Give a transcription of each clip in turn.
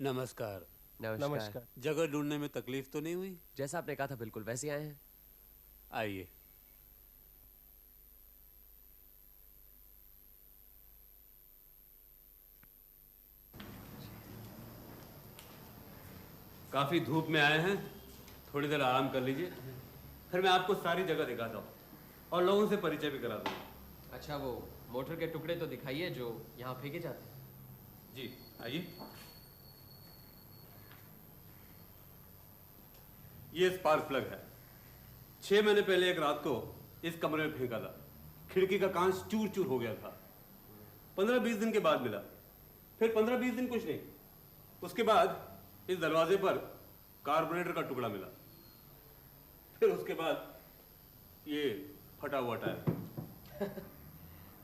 नमस्कार। नमस्कार। नमस्कार। जगह ढूंढने में तकलीफ तो नहीं हुई? जैसा आपने कहा था बिल्कुल वैसे ही आए हैं। आइए। काफी धूप में आए हैं, थोड़ी देर आराम कर लीजिए, फिर मैं आपको सारी जगह दिखाता हूँ और लोगों से परिचय भी करा दूंगा। अच्छा, वो मोटर के टुकड़े तो दिखाइए जो यहाँ फेंके जाते हैं। जी आइए। ये स्पार्क प्लग है। 6 महीने पहले एक रात को इस कमरे में फेंका था। खिड़की का कांच चूर चूर हो गया था। 15-20 दिन के बाद मिला। फिर 15-20 दिन कुछ नहीं, उसके बाद इस दरवाजे पर कार्बोरेटर का टुकड़ा मिला। फिर उसके बाद ये फटा हुआ टायर।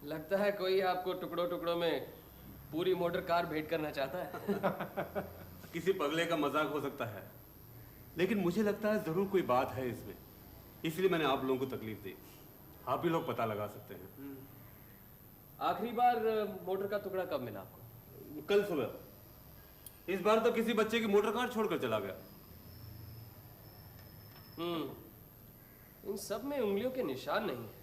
लगता है कोई आपको टुकड़ों टुकड़ों में पूरी मोटर कार भेंट करना चाहता है। किसी पगले का मजाक हो सकता है, लेकिन मुझे लगता है जरूर कोई बात है इसमें, इसलिए मैंने आप लोगों को तकलीफ दी। आप ही लोग पता लगा सकते हैं। आखिरी बार मोटर का टुकड़ा कब मिला आपको? कल सुबह। इस बार तो किसी बच्चे की मोटर कार छोड़कर चला गया। इन सब में उंगलियों के निशान नहीं है।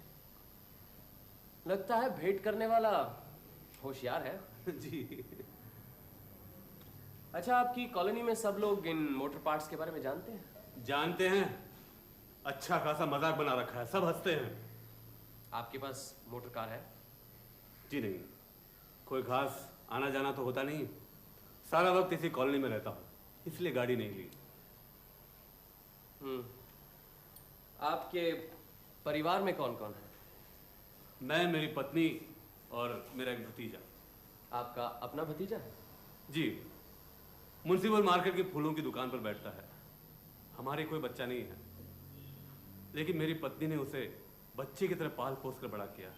लगता है भेंट करने वाला होशियार है। जी। अच्छा, आपकी कॉलोनी में सब लोग इन मोटर पार्ट्स के बारे में जानते हैं? जानते हैं, अच्छा खासा मजाक बना रखा है, सब हंसते हैं। आपके पास मोटर कार है? जी नहीं, कोई खास आना जाना तो होता नहीं, सारा वक्त इसी कॉलोनी में रहता हूँ, इसलिए गाड़ी नहीं ली। आपके परिवार में कौन कौन है? मैं, मेरी पत्नी और मेरा एक भतीजा। आपका अपना भतीजा है? जी, म्युनिसिपल मार्केट की फूलों की दुकान पर बैठता है। हमारे कोई बच्चा नहीं है, लेकिन मेरी पत्नी ने उसे बच्चे की तरह पाल पोस कर बड़ा किया।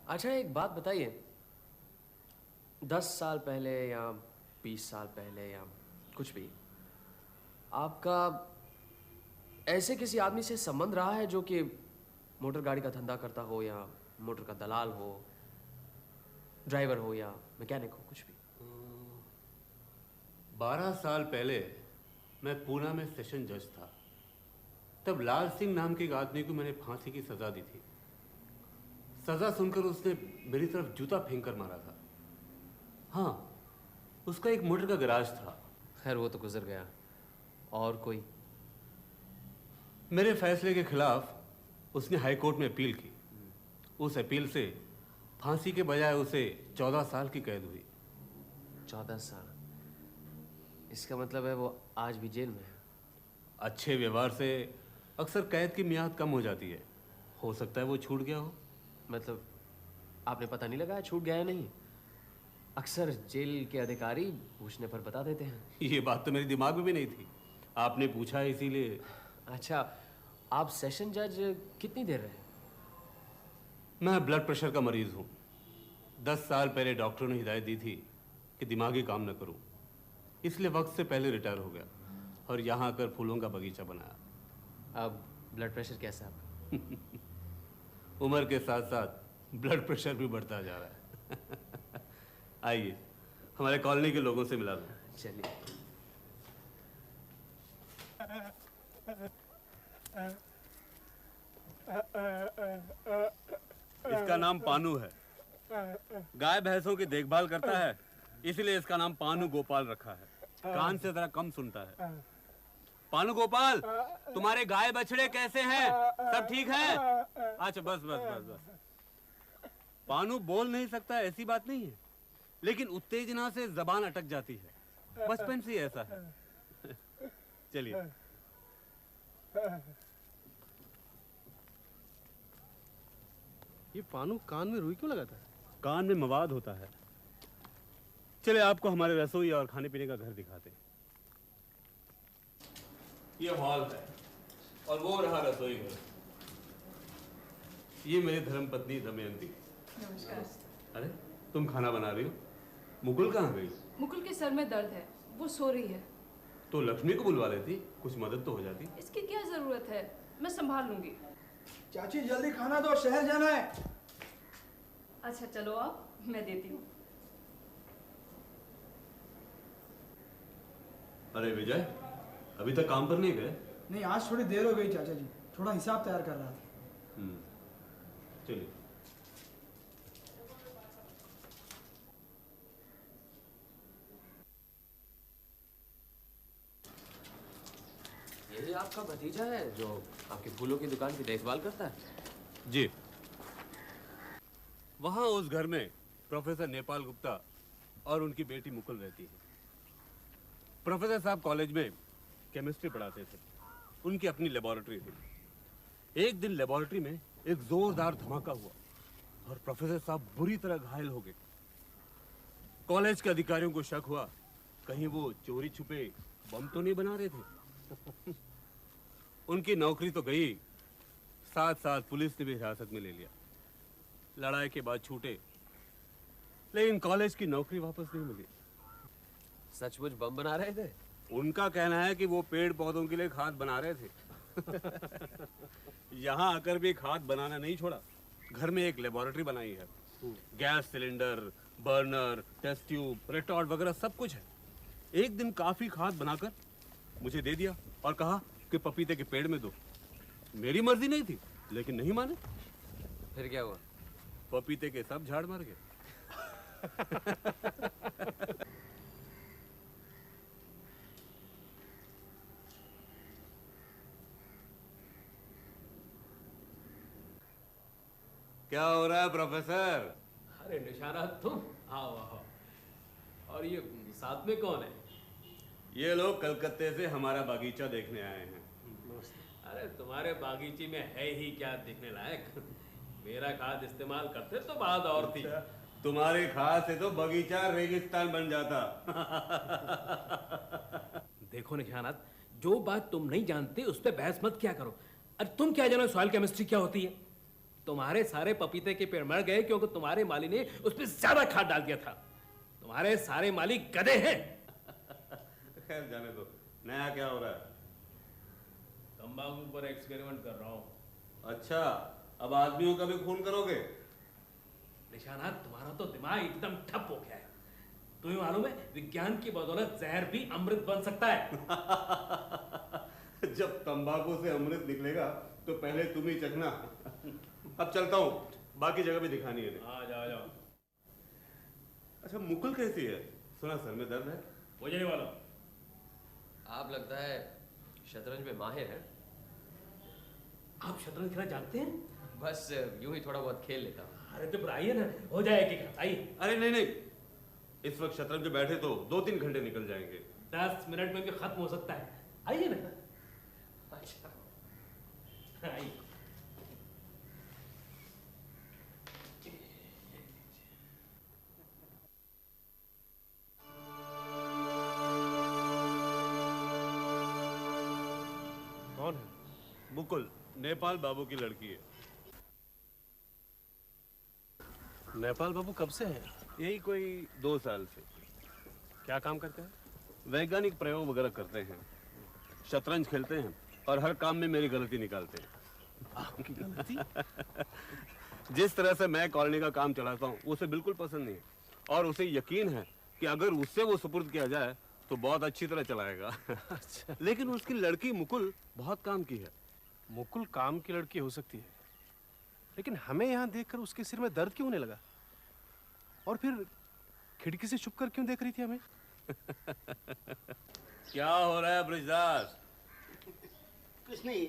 अच्छा, एक बात बताइए, 10 साल पहले या 20 साल पहले या कुछ भी, आपका ऐसे किसी आदमी से संबंध रहा है जो कि मोटर गाड़ी का धंधा करता हो, या मोटर का दलाल हो, ड्राइवर हो या मैकेनिक हो, कुछ भी? 12 साल पहले मैं पूना में सेशन जज था। तब लाल सिंह नाम के एक आदमी को मैंने फांसी की सजा दी थी। सजा सुनकर उसने मेरी तरफ जूता फेंक कर मारा था। हाँ, उसका एक मोटर का गैराज था। खैर, वो तो गुजर गया। और कोई? मेरे फैसले के खिलाफ उसने हाई कोर्ट में अपील की। उस अपील से फांसी के बजाय उसे 14 साल की कैद हुई। 14 साल? इसका मतलब है वो आज भी जेल में है? अच्छे व्यवहार से अक्सर कैद की मियाद कम हो जाती है, हो सकता है वो छूट गया हो। मतलब आपने पता नहीं लगाया छूट गया या नहीं? अक्सर जेल के अधिकारी पूछने पर बता देते हैं। ये बात तो मेरे दिमाग में भी नहीं थी, आपने पूछा है इसीलिए। अच्छा, आप सेशन जज कितनी देर रहे? मैं ब्लड प्रेशर का मरीज हूँ। 10 साल पहले डॉक्टरों ने हिदायत दी थी कि दिमागी काम न करूँ, इसलिए वक्त से पहले रिटायर हो गया और यहाँ आकर फूलों का बगीचा बनाया। अब ब्लड प्रेशर कैसा है आपका? उम्र के साथ साथ ब्लड प्रेशर भी बढ़ता जा रहा है। आइए, हमारे कॉलोनी के लोगों से मिला दो। चलिए। इसका नाम पानू है, गाय भैंसों की देखभाल करता है, इसलिए इसका नाम पानू गोपाल रखा है। कान से जरा कम सुनता है। पानू गोपाल, तुम्हारे गाय बछड़े कैसे हैं? सब ठीक है? अच्छा, बस बस बस बस। पानू बोल नहीं सकता ऐसी बात नहीं है, लेकिन उत्तेजना से जबान अटक जाती है, बचपन से ही ऐसा है। चलिए। ये पानू कान में रुई क्यों लगाता है? कान में मवाद होता है। चले आपको हमारे रसोई और खाने पीने का घर दिखाते हैं। ये हॉल है और वो रहा रसोई घर। ये मेरी धर्मपत्नी दमयंती। नमस्कार। अरे, तुम खाना बना रही हो? मुकुल कहाँ गई? मुकुल के सर में दर्द है, वो सो रही है। तो लक्ष्मी को बुलवा लेती, कुछ मदद तो हो जाती। इसकी क्या जरूरत है, मैं संभाल लूंगी। चाची जल्दी खाना दो, शहर जाना है। अच्छा चलो, आप मैं देती हूँ। अरे विजय, अभी तक काम पर नहीं गए? नहीं, आज थोड़ी देर हो गई चाचा जी, थोड़ा हिसाब तैयार कर रहा था। चलिए। यही आपका भतीजा है जो आपके फूलों की दुकान की देखभाल करता है? जी। वहां उस घर में प्रोफेसर नेपाल गुप्ता और उनकी बेटी मुकुल रहती है। प्रोफेसर साहब कॉलेज में केमिस्ट्री पढ़ाते थे, उनकी अपनी लेबोरेटरी थी। एक दिन लेबोरेटरी में एक जोरदार धमाका हुआ और प्रोफेसर साहब बुरी तरह घायल हो गए। कॉलेज के अधिकारियों को शक हुआ कहीं वो चोरी छुपे बम तो नहीं बना रहे थे। उनकी नौकरी तो गई, साथ साथ पुलिस ने भी हिरासत में ले लिया। लड़ाई के बाद छूटे, लेकिन कॉलेज की नौकरी वापस नहीं मिली। सचमुच बम बना रहे थे? उनका कहना है कि वो पेड़ पौधों के लिए खाद बना रहे थे। यहाँ आकर भी खाद बनाना नहीं छोड़ा, घर में एक लेबोरेटरी बनाई है। Gas cylinder, burner, test tube, retort वगैरह सब कुछ है। एक दिन काफी खाद बनाकर मुझे दे दिया और कहा कि पपीते के पेड़ में दो। मेरी मर्जी नहीं थी, लेकिन नहीं माने। फिर क्या हुआ? पपीते के सब झाड़ मर गए। क्या हो रहा है प्रोफेसर? अरे निशाना तुम आओ आओ। और ये साथ में कौन है? ये लोग कलकत्ते से हमारा बागीचा देखने आए हैं। अरे तुम्हारे बागीचे में है ही क्या देखने लायक? मेरा खाद इस्तेमाल करते तो बात और थी। तुम्हारे खाद से तो बगीचा रेगिस्तान बन जाता। देखो निशानात, जो बात तुम नहीं जानते उस पर बहस मत क्या करो। अरे तुम क्या जानो सॉइल केमिस्ट्री क्या होती है? तुम्हारे सारे पपीते के पेड़ मर गए क्योंकि तुम्हारे माली ने उस पर ज्यादा खाद डाल दिया था। तुम्हारे सारे माली गधे हैं। खैर जाने दो, नया क्या हो रहा है? तंबाकू पर एक्सपेरिमेंट कर रहा हूं। अच्छा, अब आदमियों का भी खून करोगे? निशानात, तुम्हारा तो दिमाग एकदम ठप हो गया है। तुम्हें मालूम है विज्ञान की बदौलत जहर भी अमृत बन सकता है। जब तंबाकू से अमृत निकलेगा तो पहले तुम ही चखना। अब चलता हूँ, बाकी जगह भी दिखानी है। आ जाओ जाओ। अच्छा, मुकुल कैसी है? सुना सर में दर्द है। हो जाने वाला। आप लगता है शतरंज में माहिर हैं। आप शतरंज खेलना जानते हैं? बस यूं ही थोड़ा बहुत खेल लेता हूँ। अरे तो फिर आइए ना, हो जाएगी क्या? आइए। अरे नहीं नहीं, इस वक्त शतरंज पे बैठे तो 2-3 घंटे निकल जाएंगे। 10 मिनट में भी खत्म हो सकता है। आइए ना। अच्छा, आइए। कौन है? मुकुल नेपाल बाबू की लड़की है। नेपाल बाबू कब से हैं? यही कोई 2 साल से। क्या काम करते हैं? वैज्ञानिक प्रयोग वगैरह करते हैं, शतरंज खेलते हैं और हर काम में मेरी गलती निकालते हैं। आपकी गलती? जिस तरह से मैं कॉलोनी का काम चलाता हूँ उसे बिल्कुल पसंद नहीं है और उसे यकीन है कि अगर उससे वो सुपुर्द किया जाए तो बहुत अच्छी तरह चलाएगा। अच्छा, लेकिन उसकी लड़की मुकुल बहुत काम की है। मुकुल काम की लड़की हो सकती है, लेकिन हमें यहाँ देखकर उसके सिर में दर्द क्यों होने लगा? और फिर खिड़की से छुपकर क्यों देख रही थी हमें? क्या हो रहा है ब्रिजदास? कुछ नहीं,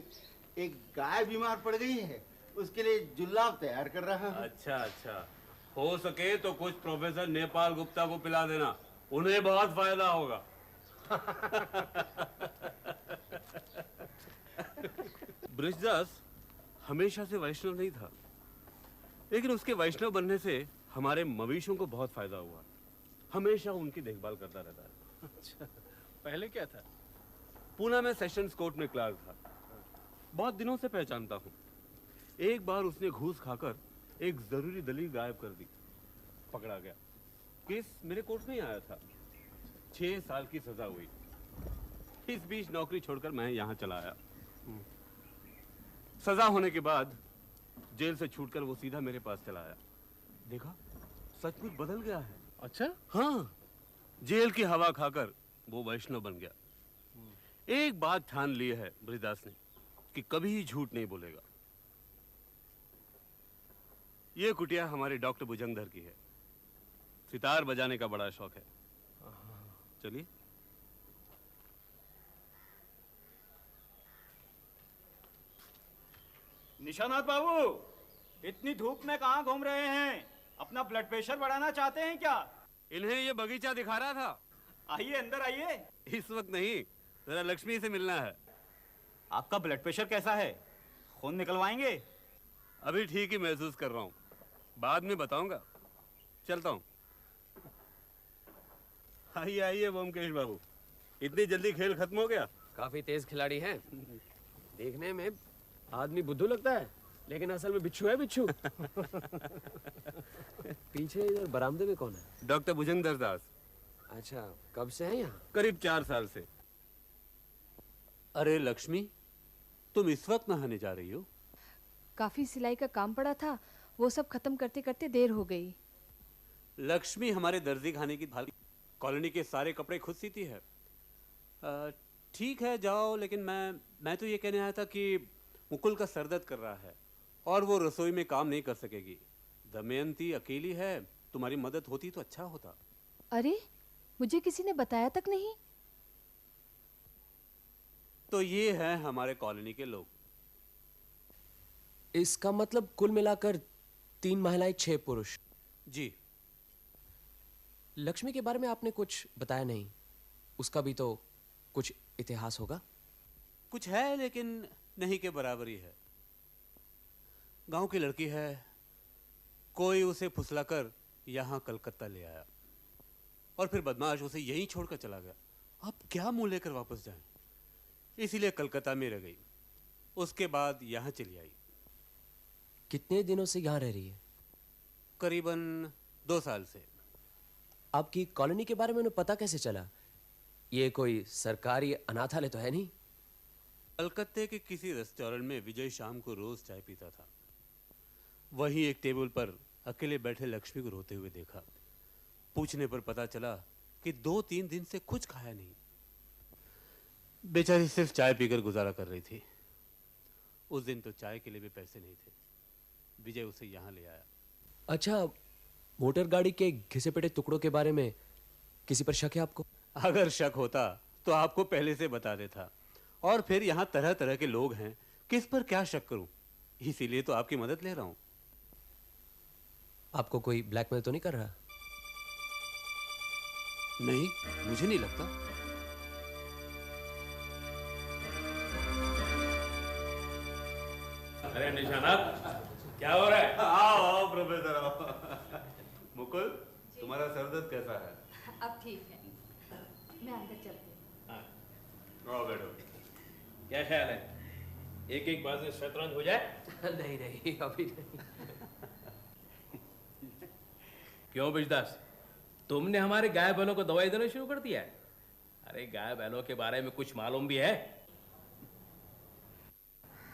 एक गाय बीमार पड़ गई है, उसके लिए जुल्लाब तैयार कर रहा हूँ। अच्छा अच्छा, हो सके तो कुछ प्रोफेसर नेपाल गुप्ता को पिला देना, उन्हें बहुत फायदा होगा। ब्रिजदास हमेशा से वैष्णव नहीं था, लेकिन उसके वैष्णव बनने से हमारे मवेशियों को बहुत फायदा हुआ। हमेशा उनकी देखभाल करता रहता है। अच्छा, पहले क्या था? पूना में सेशंस कोर्ट में क्लार्क था, बहुत दिनों से पहचानता हूँ। एक बार उसने घूस खाकर एक जरूरी दलील गायब कर दी, पकड़ा गया। केस मेरे कोर्ट में ही आया था, 6 साल की सजा हुई। इस बीच नौकरी छोड़कर मैं यहाँ चला आया। सजा होने के बाद जेल से छूटकर वो सीधा मेरे पास चला आया। देखा, सचमुच बदल गया है। अच्छा, हाँ, जेल की हवा खाकर वो वैष्णव बन गया। एक बात ठान ली है ब्रिजदास ने कि कभी झूठ नहीं बोलेगा। ये कुटिया हमारे डॉक्टर भुजंगधर की है। सितार बजाने का बड़ा शौक है। चलिए। निशानाथ बाबू, इतनी धूप में कहाँ घूम रहे हैं? अपना ब्लड प्रेशर बढ़ाना चाहते हैं क्या? इन्हें ये बगीचा दिखा रहा था। आइए अंदर आइए। इस वक्त नहीं, जरा लक्ष्मी से मिलना है। आपका ब्लड प्रेशर कैसा है? खून निकलवाएंगे? अभी ठीक ही महसूस कर रहा हूँ, बाद में बताऊंगा। चलता हूँ। आइए आइए ब्योमकेश बाबू, इतनी जल्दी खेल खत्म हो गया? काफी तेज खिलाड़ी हैं। देखने में आदमी बुद्धू लगता है, लेकिन असल में बिच्छू है, बिच्छू। पीछे इधर बरामदे में कौन है? डॉक्टर भुजंगधर दास। अच्छा, कब से है यहाँ? करीब 4 साल से। अरे लक्ष्मी, तुम इस वक्त नहाने जा रही हो? काफी सिलाई का काम पड़ा था, वो सब खत्म करते करते देर हो गई। लक्ष्मी हमारे दर्जी खाने की थाली, कॉलोनी के सारे कपड़े खुद सीती है। ठीक है जाओ, लेकिन मैं तो ये कहने आया था कि मुकुल का सर दर्द कर रहा है और वो रसोई में काम नहीं कर सकेगी। दमयंती अकेली है, तुम्हारी मदद होती तो अच्छा होता। अरे, मुझे किसी ने बताया तक नहीं। तो ये है हमारे कॉलोनी के लोग। इसका मतलब कुल मिलाकर 3 महिलाएं 6 पुरुष। जी। लक्ष्मी के बारे में आपने कुछ बताया नहीं। उसका भी तो कुछ इतिहास होगा। कुछ है, लेकिन नहीं के बराबर ही है। गांव की लड़की है, कोई उसे फुसलाकर यहाँ कलकत्ता ले आया और फिर बदमाश उसे यहीं छोड़कर चला गया। अब क्या मुंह लेकर वापस जाएं? इसीलिए कलकत्ता में रह गई। उसके बाद यहाँ चली आई। कितने दिनों से यहाँ रह रही है? करीबन 2 साल से। आपकी कॉलोनी के बारे में उन्हें पता कैसे चला? ये कोई सरकारी अनाथालय तो है नहीं? कलकत्ते के किसी रेस्टोरेंट में विजय शाम को रोज चाय पीता था। वहीं एक टेबल पर अकेले बैठे लक्ष्मी को रोते हुए देखा। पूछने पर पता चला कि 2-3 दिन से कुछ खाया नहीं। बेचारी सिर्फ चाय पीकर गुजारा कर रही थी। उस दिन तो चाय के लिए भी पैसे नहीं थे। विजय उसे यहाँ ले आया। अच्छा, मोटर गाड़ी के घिसे पिटे टुकड़ों के बारे में किसी पर शक है आपको? अगर शक होता तो आपको पहले से बता देता। और फिर यहाँ तरह तरह के लोग हैं, किस पर क्या शक करूं? इसीलिए तो आपकी मदद ले रहा हूं। आपको कोई ब्लैकमेल तो नहीं कर रहा? नहीं, मुझे नहीं लगता। अरे निशानाथ, क्या हो रहा है? आओ आओ प्रोफेसर आओ। मुकुल, तुम्हारा सर दर्द कैसा है? अब ठीक है, मैं अंदर चलती हूँ। आओ बैठो। क्या ख्याल है, एक एक बार से शतरंज हो जाए? नहीं नहीं, अभी नहीं। क्यों बिजदास, तुमने हमारे गाय बैलों को दवाई देना शुरू कर दिया है? अरे गाय बैलों के बारे में कुछ मालूम भी है?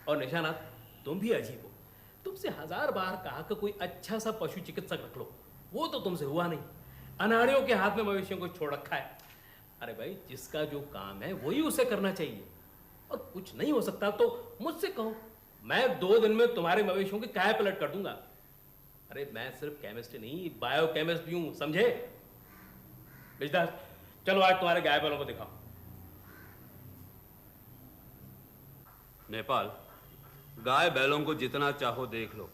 और निशानाथ, तुम भी अजीब हो। तुमसे 1000 बार कहा कि कोई अच्छा सा पशु चिकित्सक रख लो, वो तो तुमसे हुआ नहीं। अनाड़ियों के हाथ में मवेशियों को छोड़ रखा है। अरे भाई, जिसका जो काम है वही उसे करना चाहिए। और कुछ नहीं हो सकता तो मुझसे कहो, मैं 2 दिन में तुम्हारे मवेशियों की काया पलट कर दूंगा। अरे मैं सिर्फ केमिस्ट्री नहीं, बायो केमिस्ट भी हूं, समझे? बिजदास, चलो आज तुम्हारे गाय बैलों को दिखाओ। नेपाल, गाय बैलों को जितना चाहो देख लो,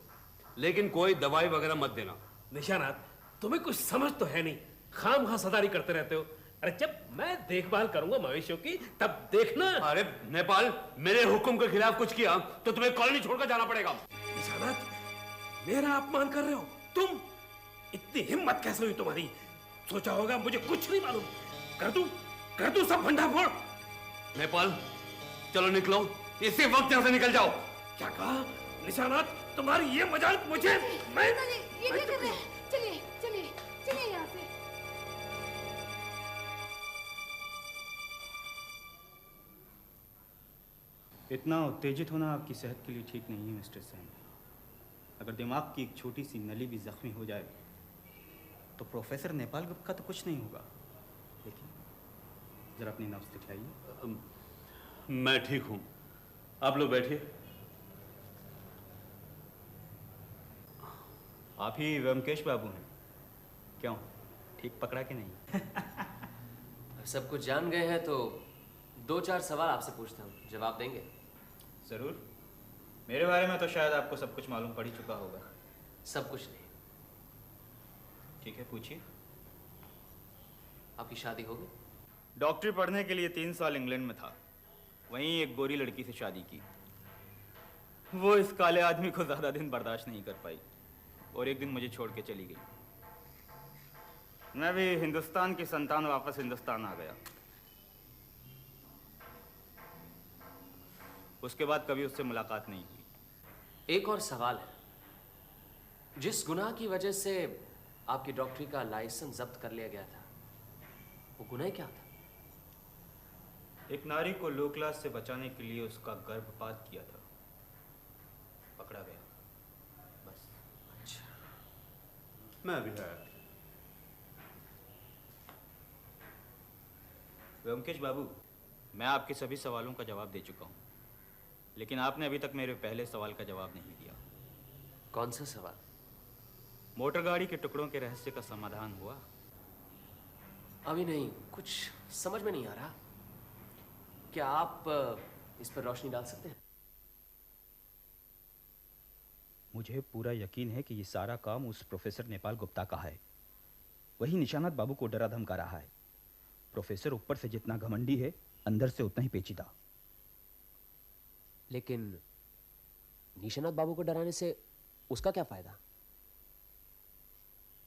लेकिन कोई दवाई वगैरह मत देना। निशानाथ, तुम्हें कुछ समझ तो है नहीं, खामखा सदारी करते रहते हो। अरे जब मैं देखभाल करूंगा मवेशियों की, तब देखना। अरे नेपाल, मेरे हुक्म के खिलाफ कुछ किया तो तुम्हें कॉलोनी छोड़कर जाना पड़ेगा। निशानाथ, मेरा अपमान कर रहे हो तुम? इतनी हिम्मत कैसे हुई तुम्हारी? सोचा होगा मुझे कुछ नहीं मालूम। कर दूं सब भंडा फोड़। नेपाल, चलो निकलो, इसी वक्त यहाँ से निकल जाओ। क्या कहा निशानाथ? तुम्हारी ये मजाक मुझे? मैं ये क्या कर रहे हैं? चलिए चलिए चलिए यहाँ से। इतना उत्तेजित होना आपकी सेहत के लिए ठीक नहीं है मिस्टर सैम। अगर दिमाग की एक छोटी सी नली भी जख्मी हो जाए तो प्रोफेसर नेपाल गुप्ता का तो कुछ नहीं होगा। देखिए, जरा अपनी नब्ज दिखलाइए। मैं ठीक हूं, आप लोग बैठिए। आप ही व्योमकेश बाबू हैं? क्यों, ठीक पकड़ा कि नहीं? अब सब कुछ जान गए हैं तो 2-4 सवाल आपसे पूछता हूँ, जवाब देंगे? ज़रूर। मेरे बारे में तो शायद आपको सब कुछ मालूम पड़ ही चुका होगा। सब कुछ नहीं। ठीक है, पूछिए। आपकी शादी होगी? डॉक्टरी पढ़ने के लिए 3 साल इंग्लैंड में था, वहीं एक गोरी लड़की से शादी की। वो इस काले आदमी को ज़्यादा दिन बर्दाश्त नहीं कर पाई और एक दिन मुझे छोड़ के चली गई। मैं भी हिंदुस्तान की संतान वापस हिंदुस्तान आ गया। उसके बाद कभी उससे मुलाकात नहीं हुई। एक और सवाल है, जिस गुनाह की वजह से आपकी डॉक्टरी का लाइसेंस जब्त कर लिया गया था, वो गुनाह क्या था? एक नारी को लो क्लास से बचाने के लिए उसका गर्भपात किया था, पकड़ा गया, बस। अच्छा, मैं भी है। व्योमकेश बाबू, मैं आपके सभी सवालों का जवाब दे चुका हूँ, लेकिन आपने अभी तक मेरे पहले सवाल का जवाब नहीं दिया। कौन सा सवाल? मोटर गाड़ी के टुकड़ों के रहस्य का समाधान हुआ? अभी नहीं, कुछ समझ में नहीं आ रहा। क्या आप इस पर रोशनी डाल सकते हैं? मुझे पूरा यकीन है कि ये सारा काम उस प्रोफेसर नेपाल गुप्ता का है। वही निशानात बाबू को डरा धमका रहा है। प्रोफेसर ऊपर से जितना घमंडी है, अंदर से उतना ही पेचीदा। लेकिन निशानात बाबू को डराने से उसका क्या फायदा?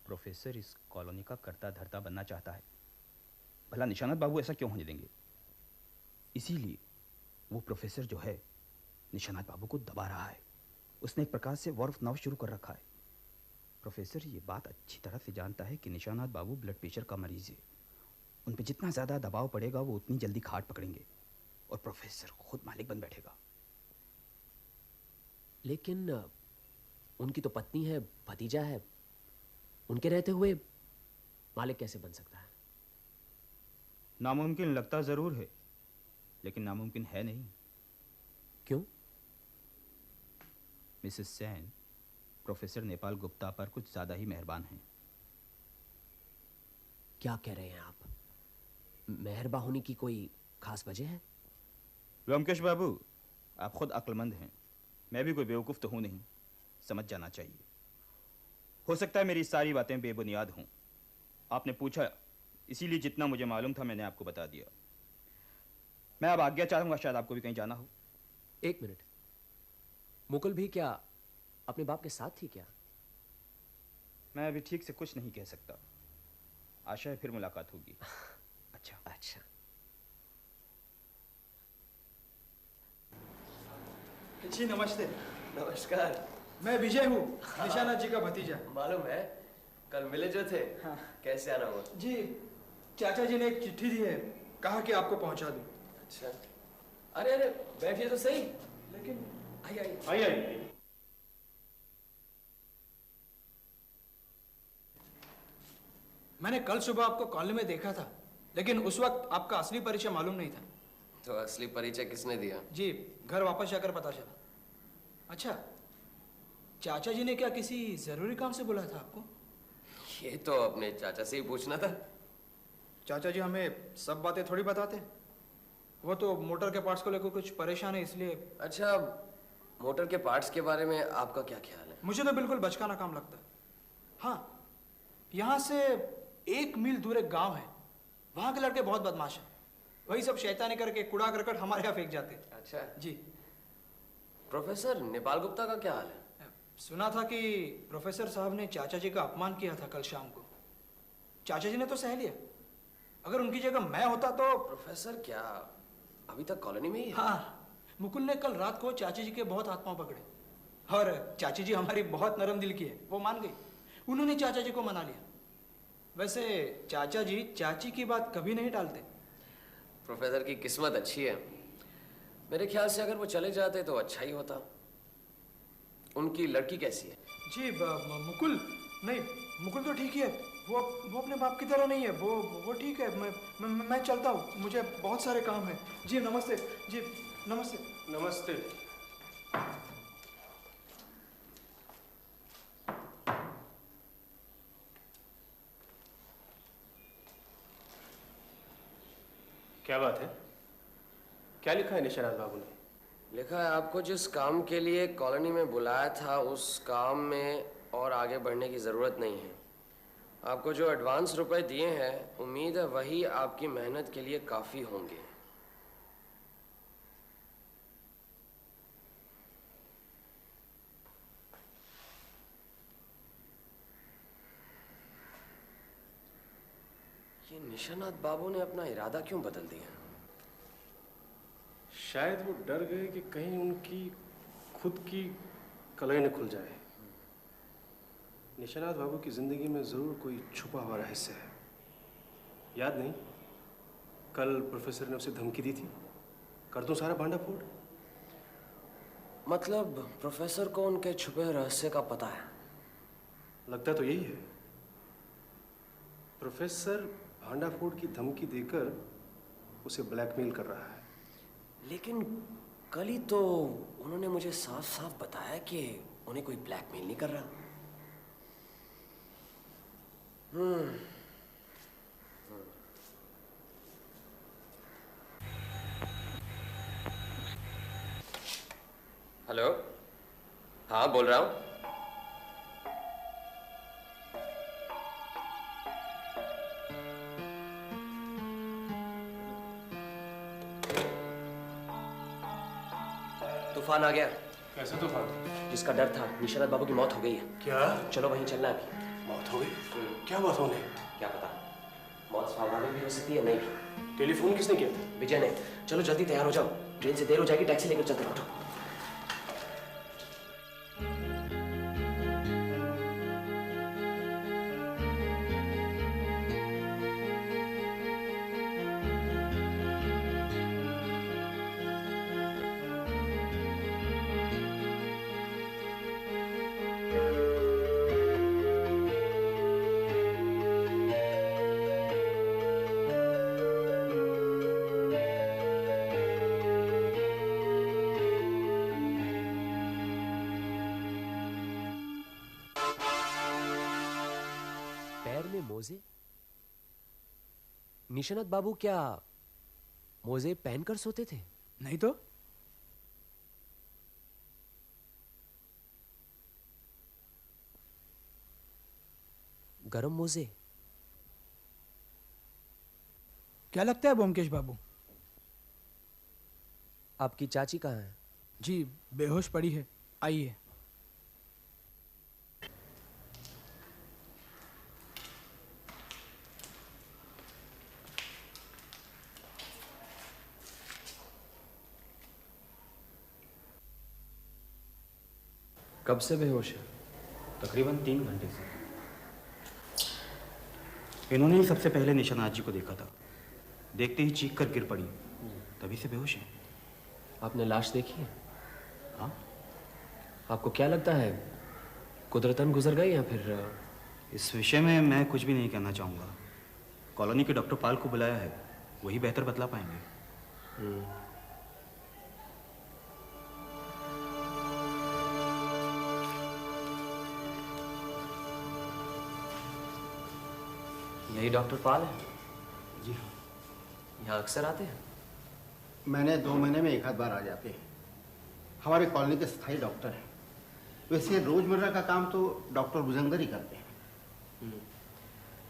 प्रोफेसर इस कॉलोनी का कर्ता धर्ता बनना चाहता है। भला निशानात बाबू ऐसा क्यों होने देंगे? इसीलिए वो प्रोफेसर जो है, निशानात बाबू को दबा रहा है। उसने एक प्रकार से वॉर ऑफ नाउ शुरू कर रखा है। प्रोफेसर ये बात अच्छी तरह से जानता है कि निशानात बाबू ब्लड प्रेशर का मरीज है। उन पर जितना ज़्यादा दबाव पड़ेगा, वो उतनी जल्दी खाट पकड़ेंगे और प्रोफेसर खुद मालिक बन बैठेगा। लेकिन उनकी तो पत्नी है, भतीजा है, उनके रहते हुए मालिक कैसे बन सकता है? नामुमकिन लगता ज़रूर है, लेकिन नामुमकिन है नहीं। क्यों? मिसेस सेन प्रोफेसर नेपाल गुप्ता पर कुछ ज़्यादा ही मेहरबान हैं। क्या कह रहे हैं आप? मेहरबा होने की कोई खास वजह है? व्योमकेश बाबू, आप खुद अक्लमंद हैं, मैं भी कोई बेवकूफ़ तो हूँ नहीं, समझ जाना चाहिए। हो सकता है मेरी सारी बातें बेबुनियाद हों। आपने पूछा, इसीलिए जितना मुझे मालूम था मैंने आपको बता दिया। मैं अब आज्ञा चाहूँगा, शायद आपको भी कहीं जाना हो। एक मिनट, मुकुल भी क्या अपने बाप के साथ थी क्या? मैं अभी ठीक से कुछ नहीं कह सकता। आशा है फिर मुलाकात होगी। अच्छा अच्छा। जी नमस्ते। नमस्कार। मैं विजय हूँ, निशानाथ जी का भतीजा। मालूम है, कल मिले जो थे। हाँ। कैसे आना हुआ? जी चाचा जी ने एक चिट्ठी दी है, कहा कि आपको पहुंचा दूं। अच्छा। अरे अरे, बैठिए तो सही। लेकिन आइए। आइए। मैंने कल सुबह आपको कॉलेज में देखा था, लेकिन उस वक्त आपका असली परिचय मालूम नहीं था। तो असली परिचय किसने दिया? जी घर वापस जाकर पता चला। अच्छा, चाचा जी ने क्या किसी जरूरी काम से बुलाया था आपको? ये तो अपने चाचा से ही पूछना था। चाचा जी हमें सब बातें थोड़ी बताते। वो तो मोटर के पार्ट्स को लेकर कुछ परेशान है, इसलिए। अच्छा, मोटर के पार्ट्स के बारे में आपका क्या ख्याल है? मुझे तो बिल्कुल बचकाना काम लगता है। हाँ, यहाँ से 1 मील दूर एक गांव है, वहाँ के लड़के बहुत बदमाश हैं। वही सब शैतानी करके कूड़ा करकट हमारे यहाँ फेंक जाते। अच्छा जी। प्रोफेसर नेपाल गुप्ता का क्या हाल है? सुना था कि प्रोफेसर साहब ने चाचा जी का अपमान किया था कल शाम को। चाचा जी ने तो सह लिया। अगर उनकी जगह मैं होता तो। प्रोफेसर क्या अभी तक कॉलोनी में ही है? हाँ, मुकुल ने कल रात को चाची जी के बहुत हाथ पांव पकड़े और चाची जी हमारी बहुत नरम दिल की है, वो मान गई। उन्होंने चाचा जी को मना लिया। वैसे चाचा जी चाची की बात कभी नहीं टालते। प्रोफेसर की किस्मत अच्छी है। मेरे ख्याल से अगर वो चले जाते तो अच्छा ही होता। उनकी लड़की कैसी है? जी मुकुल नहीं, मुकुल तो ठीक ही है। वो अपने बाप की तरह नहीं है। वो ठीक है। मैं चलता हूँ, मुझे बहुत सारे काम है। जी नमस्ते। जी नमस्ते। नमस्ते। क्या बात है? क्या लिखा है निशानाथ बाबू ने? लिखा है आपको जिस काम के लिए कॉलोनी में बुलाया था उस काम में और आगे बढ़ने की ज़रूरत नहीं है। आपको जो एडवांस रुपए दिए हैं उम्मीद है वही आपकी मेहनत के लिए काफ़ी होंगे। ये निशानाथ बाबू ने अपना इरादा क्यों बदल दिया? शायद वो डर गए कि कहीं उनकी खुद की कलई न खुल जाए। निशानाथ बाबू की जिंदगी में जरूर कोई छुपा हुआ रहस्य है। याद नहीं, कल प्रोफेसर ने उसे धमकी दी थी, कर दूं सारा भांडा फोड़। मतलब प्रोफेसर को उनके छुपे रहस्य का पता है? लगता तो यही है। प्रोफेसर भांडा फोड़ की धमकी देकर उसे ब्लैकमेल कर रहा है। लेकिन कल ही तो उन्होंने मुझे साफ साफ बताया कि उन्हें कोई ब्लैकमेल नहीं कर रहा। हेलो, हाँ बोल रहा हूँ। तूफान आ गया। कैसे तूफान? जिसका डर था, निशानाथ बाबू की मौत हो गई है। क्या? चलो वहीं चलना है अभी। मौत हो गई? क्या बात होने? क्या पता, मौत स्वाभाविक भी हो सकती है, नहीं भी। टेलीफोन किसने किया था? विजय ने। चलो जल्दी तैयार हो जाओ, ट्रेन से देर हो जाएगी, टैक्सी लेकर चलते रहो। पैर में मोजे? निशानाथ बाबू क्या मोजे पहनकर सोते थे? नहीं तो। गरम मोजे? क्या लगता है ब्योमकेश बाबू? आपकी चाची कहाँ है? जी बेहोश पड़ी है, आइए। कब से बेहोश है? तकरीबन 3 घंटे से। इन्होंने ही सबसे पहले निशानाथ जी को देखा था। देखते ही चीख कर गिर पड़ी, तभी से बेहोश है। आपने लाश देखी है? हाँ। आपको क्या लगता है, कुदरतन गुजर गई या फिर? इस विषय में मैं कुछ भी नहीं कहना चाहूँगा। कॉलोनी के डॉक्टर पाल को बुलाया है, वही बेहतर बतला पाएंगे। यही डॉक्टर पाल है? जी हाँ। यहाँ अक्सर आते हैं? मैंने 2 महीने में एक आध बार आ जाते हैं। हमारे कॉलोनी के स्थायी डॉक्टर हैं। वैसे रोजमर्रा का काम तो डॉक्टर भुजंगर ही करते हैं।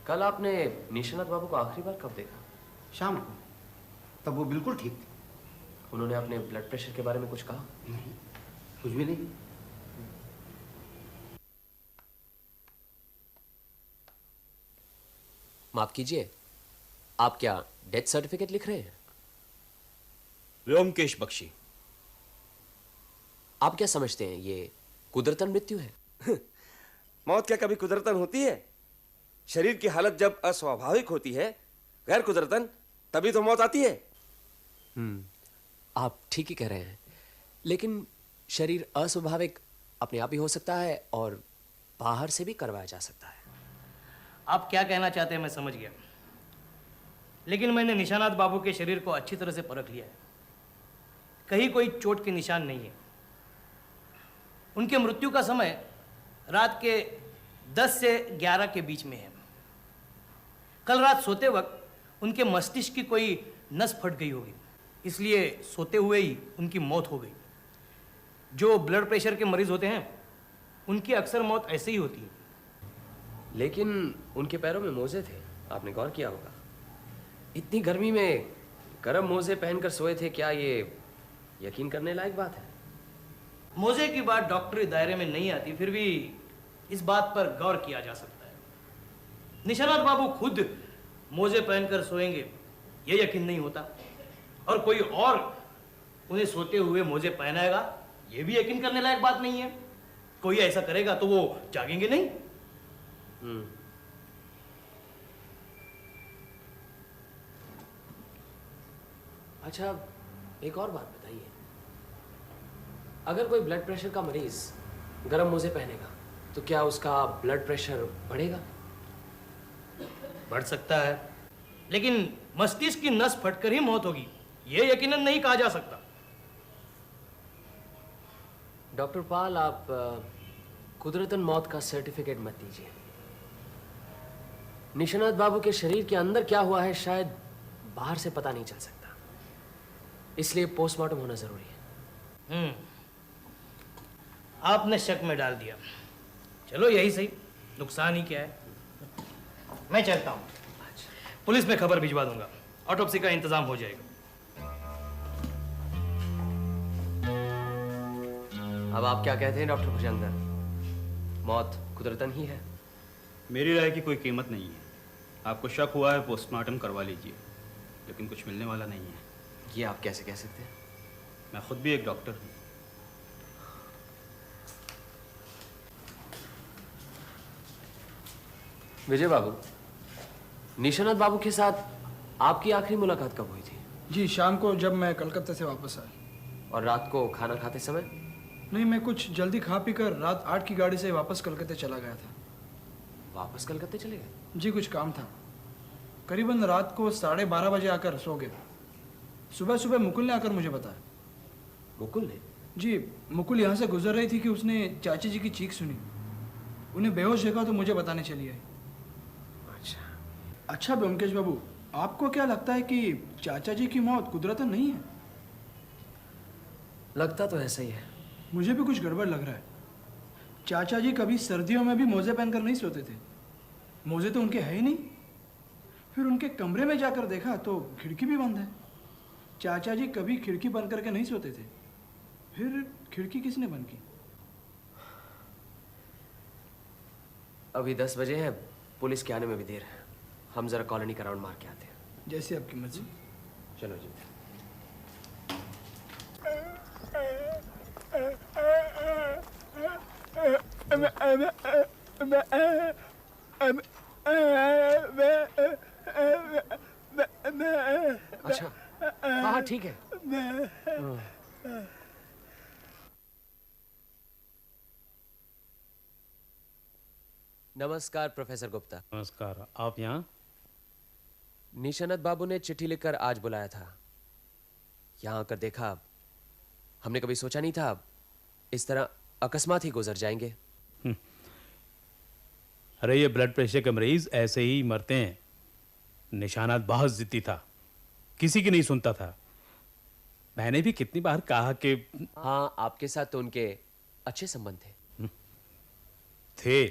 कल आपने निशानाथ बाबू को आखिरी बार कब देखा? शाम को, तब वो बिल्कुल ठीक थे। उन्होंने अपने ब्लड प्रेशर के बारे में कुछ कहा? नहीं, कुछ भी नहीं। माफ कीजिए, आप क्या डेथ सर्टिफिकेट लिख रहे हैं? व्योमकेश बख्शी। आप क्या समझते हैं ये कुदरतन मृत्यु है? मौत क्या कभी कुदरतन होती है? शरीर की हालत जब अस्वाभाविक होती है, गैर कुदरतन, तभी तो मौत आती है। आप ठीक ही कह रहे हैं, लेकिन शरीर अस्वाभाविक अपने आप ही हो सकता है और बाहर से भी करवाया जा सकता है। आप क्या कहना चाहते हैं मैं समझ गया, लेकिन मैंने निशानात बाबू के शरीर को अच्छी तरह से परख लिया है। कहीं कोई चोट के निशान नहीं है। उनके मृत्यु का समय रात के 10 से 11 के बीच में है। कल रात सोते वक्त उनके मस्तिष्क की कोई नस फट गई होगी, इसलिए सोते हुए ही उनकी मौत हो गई। जो ब्लड प्रेशर के मरीज होते हैं उनकी अक्सर मौत ऐसे ही होती है। लेकिन उनके पैरों में मोजे थे, आपने गौर किया होगा। इतनी गर्मी में गर्म मोजे पहनकर सोए थे, क्या ये यकीन करने लायक बात है? मोजे की बात डॉक्टरी दायरे में नहीं आती, फिर भी इस बात पर गौर किया जा सकता है। निशानात बाबू खुद मोजे पहनकर सोएंगे ये यकीन नहीं होता, और कोई और उन्हें सोते हुए मोजे पहनाएगा ये भी यकीन करने लायक बात नहीं है। कोई ऐसा करेगा तो वो जागेंगे नहीं। अच्छा, एक और बात बताइए, अगर कोई ब्लड प्रेशर का मरीज गर्म मोजे पहनेगा तो क्या उसका ब्लड प्रेशर बढ़ेगा? बढ़ सकता है, लेकिन मस्तिष्क की नस फटकर ही मौत होगी ये यकीनन नहीं कहा जा सकता। डॉक्टर पाल, आप कुदरतन मौत का सर्टिफिकेट मत दीजिए। निशानात बाबू के शरीर के अंदर क्या हुआ है शायद बाहर से पता नहीं चल सकता, इसलिए पोस्टमार्टम होना जरूरी है। आपने शक में डाल दिया। चलो यही सही, नुकसान ही क्या है। मैं चलता हूँ, पुलिस में खबर भिजवा दूंगा, ऑटोप्सी का इंतजाम हो जाएगा। अब आप क्या कहते हैं डॉक्टर भुजंगर, मौत कुदरतन ही है? मेरी राय की कोई कीमत नहीं है। आपको शक हुआ है, पोस्टमार्टम करवा लीजिए, लेकिन कुछ मिलने वाला नहीं है। ये आप कैसे कह सकते हैं? मैं खुद भी एक डॉक्टर हूँ। विजय बाबू, निशानात बाबू के साथ आपकी आखिरी मुलाकात कब हुई थी? जी, शाम को जब मैं कलकत्ता से वापस आया। और रात को खाना खाते समय? नहीं, मैं कुछ जल्दी खा पी कर रात 8 की गाड़ी से वापस कलकत्ते चला गया था। वापस कलकत्ते चले गए? जी, कुछ काम था। करीबन रात को 12:30 बजे आकर सो गए। सुबह सुबह मुकुल ने आकर मुझे बताया। मुकुल ने? जी, मुकुल यहाँ से गुजर रही थी कि उसने चाची जी की चीख सुनी। उन्हें बेहोश देखा तो मुझे बताने चली आई। अच्छा ब्योमकेश बाबू, आपको क्या लगता है कि चाचा जी की मौत कुदरतन नहीं है? लगता तो ऐसा ही है। मुझे भी कुछ गड़बड़ लग रहा है। चाचा जी कभी सर्दियों में भी मोजे पहनकर नहीं सोते थे। मोजे तो उनके है ही नहीं। फिर उनके कमरे में जाकर देखा तो खिड़की भी बंद है। चाचा जी कभी खिड़की बंद करके नहीं सोते थे। फिर खिड़की किसने बंद की? अभी 10 बजे है, पुलिस के आने में भी देर है। हम जरा कॉलोनी का राउंड मार के आते हैं। जैसे आपकी मर्जी। चलो जी। अच्छा, हाँ ठीक है। नमस्कार प्रोफेसर गुप्ता। नमस्कार, आप यहाँ? निशानात बाबू ने चिट्ठी लिखकर आज बुलाया था। यहाँ आकर देखा, हमने कभी सोचा नहीं था इस तरह अकस्मात ही गुजर जाएंगे। अरे ये ब्लड प्रेशर के मरीज ऐसे ही मरते हैं। निशानात बहुत जिद्दी था, किसी की नहीं सुनता था। मैंने भी कितनी बार कहा कि हाँ, आपके साथ तो उनके अच्छे संबंध थे,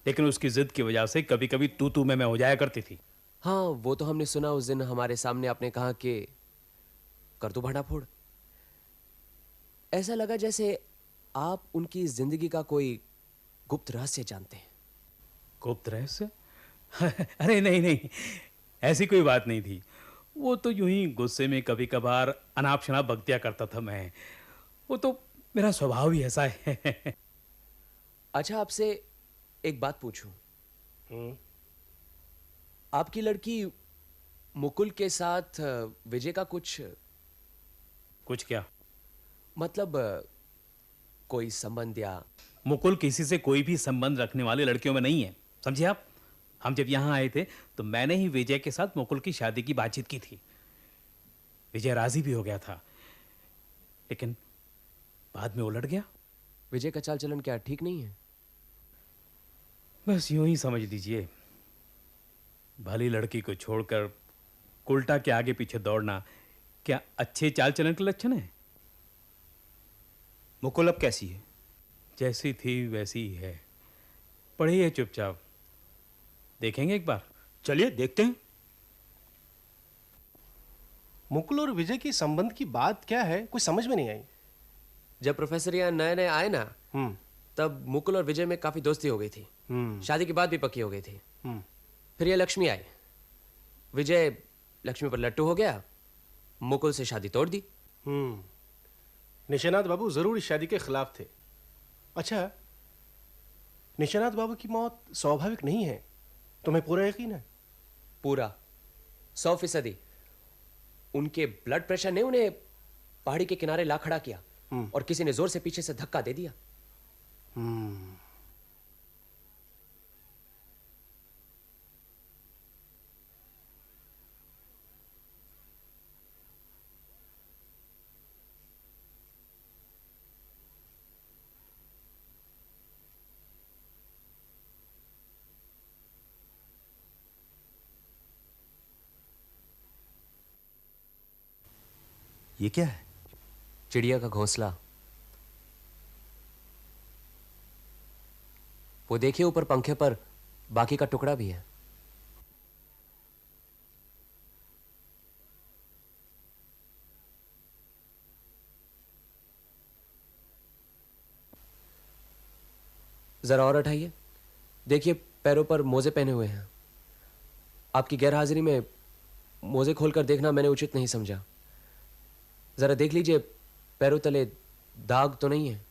लेकिन उसकी जिद की वजह से कभी कभी तू मैं हो जाया करती थी। हाँ, वो तो हमने सुना। उस दिन हमारे सामने आपने कहा कि कर दो भांडाफोड़। ऐसा लगा जैसे आप उनकी जिंदगी का कोई गुप्त रहस्य जानते हैं। गुप्त रहस्य? अरे नहीं, ऐसी कोई बात नहीं थी। वो तो यूं ही गुस्से में कभी कभार अनाप शनाप बक दिया करता था मैं। वो तो मेरा स्वभाव ही ऐसा है। अच्छा, आपसे एक बात पूछूं? आपकी लड़की मुकुल के साथ विजय का कुछ क्या मतलब कोई संबंध या? मुकुल किसी से कोई भी संबंध रखने वाली लड़कियों में नहीं है, समझे आप? हम जब यहाँ आए थे तो मैंने ही विजय के साथ मुकुल की शादी की बातचीत की थी। विजय राजी भी हो गया था, लेकिन बाद में उलट गया। विजय का चाल चलन क्या ठीक नहीं है? बस यूं ही समझ लीजिए, भली लड़की को छोड़कर उल्टा के आगे पीछे दौड़ना क्या अच्छे चाल चलन के लक्षण है? मुकुल अब कैसी है? जैसी थी वैसी ही है, पढ़ी है चुपचाप। देखेंगे एक बार? चलिए देखते हैं। मुकुल और विजय की संबंध की बात क्या है, कुछ समझ में नहीं आई। जब प्रोफेसर यहाँ नए नए आए ना, तब मुकुल और विजय में काफी दोस्ती हो गई थी। शादी की बात भी पक्की हो गई थी। फिर ये लक्ष्मी आई, विजय लक्ष्मी पर लट्टू हो गया, मुकुल से शादी तोड़ दी। निशानाथ बाबू जरूर इस शादी के खिलाफ थे। अच्छा, निशानाथ बाबू की मौत स्वाभाविक नहीं है, तुम्हें पूरा यकीन है? पूरा 100%। उनके ब्लड प्रेशर ने उन्हें पहाड़ी के किनारे ला खड़ा किया और किसी ने जोर से पीछे से धक्का दे दिया। ये क्या है? चिड़िया का घोंसला। वो देखिए ऊपर पंखे पर बाकी का टुकड़ा भी है। जरा और हटाइए, देखिए पैरों पर मोजे पहने हुए हैं। आपकी गैरहाजिरी में मोजे खोलकर देखना मैंने उचित नहीं समझा। जरा देख लीजिए पैरों तले दाग तो नहीं है।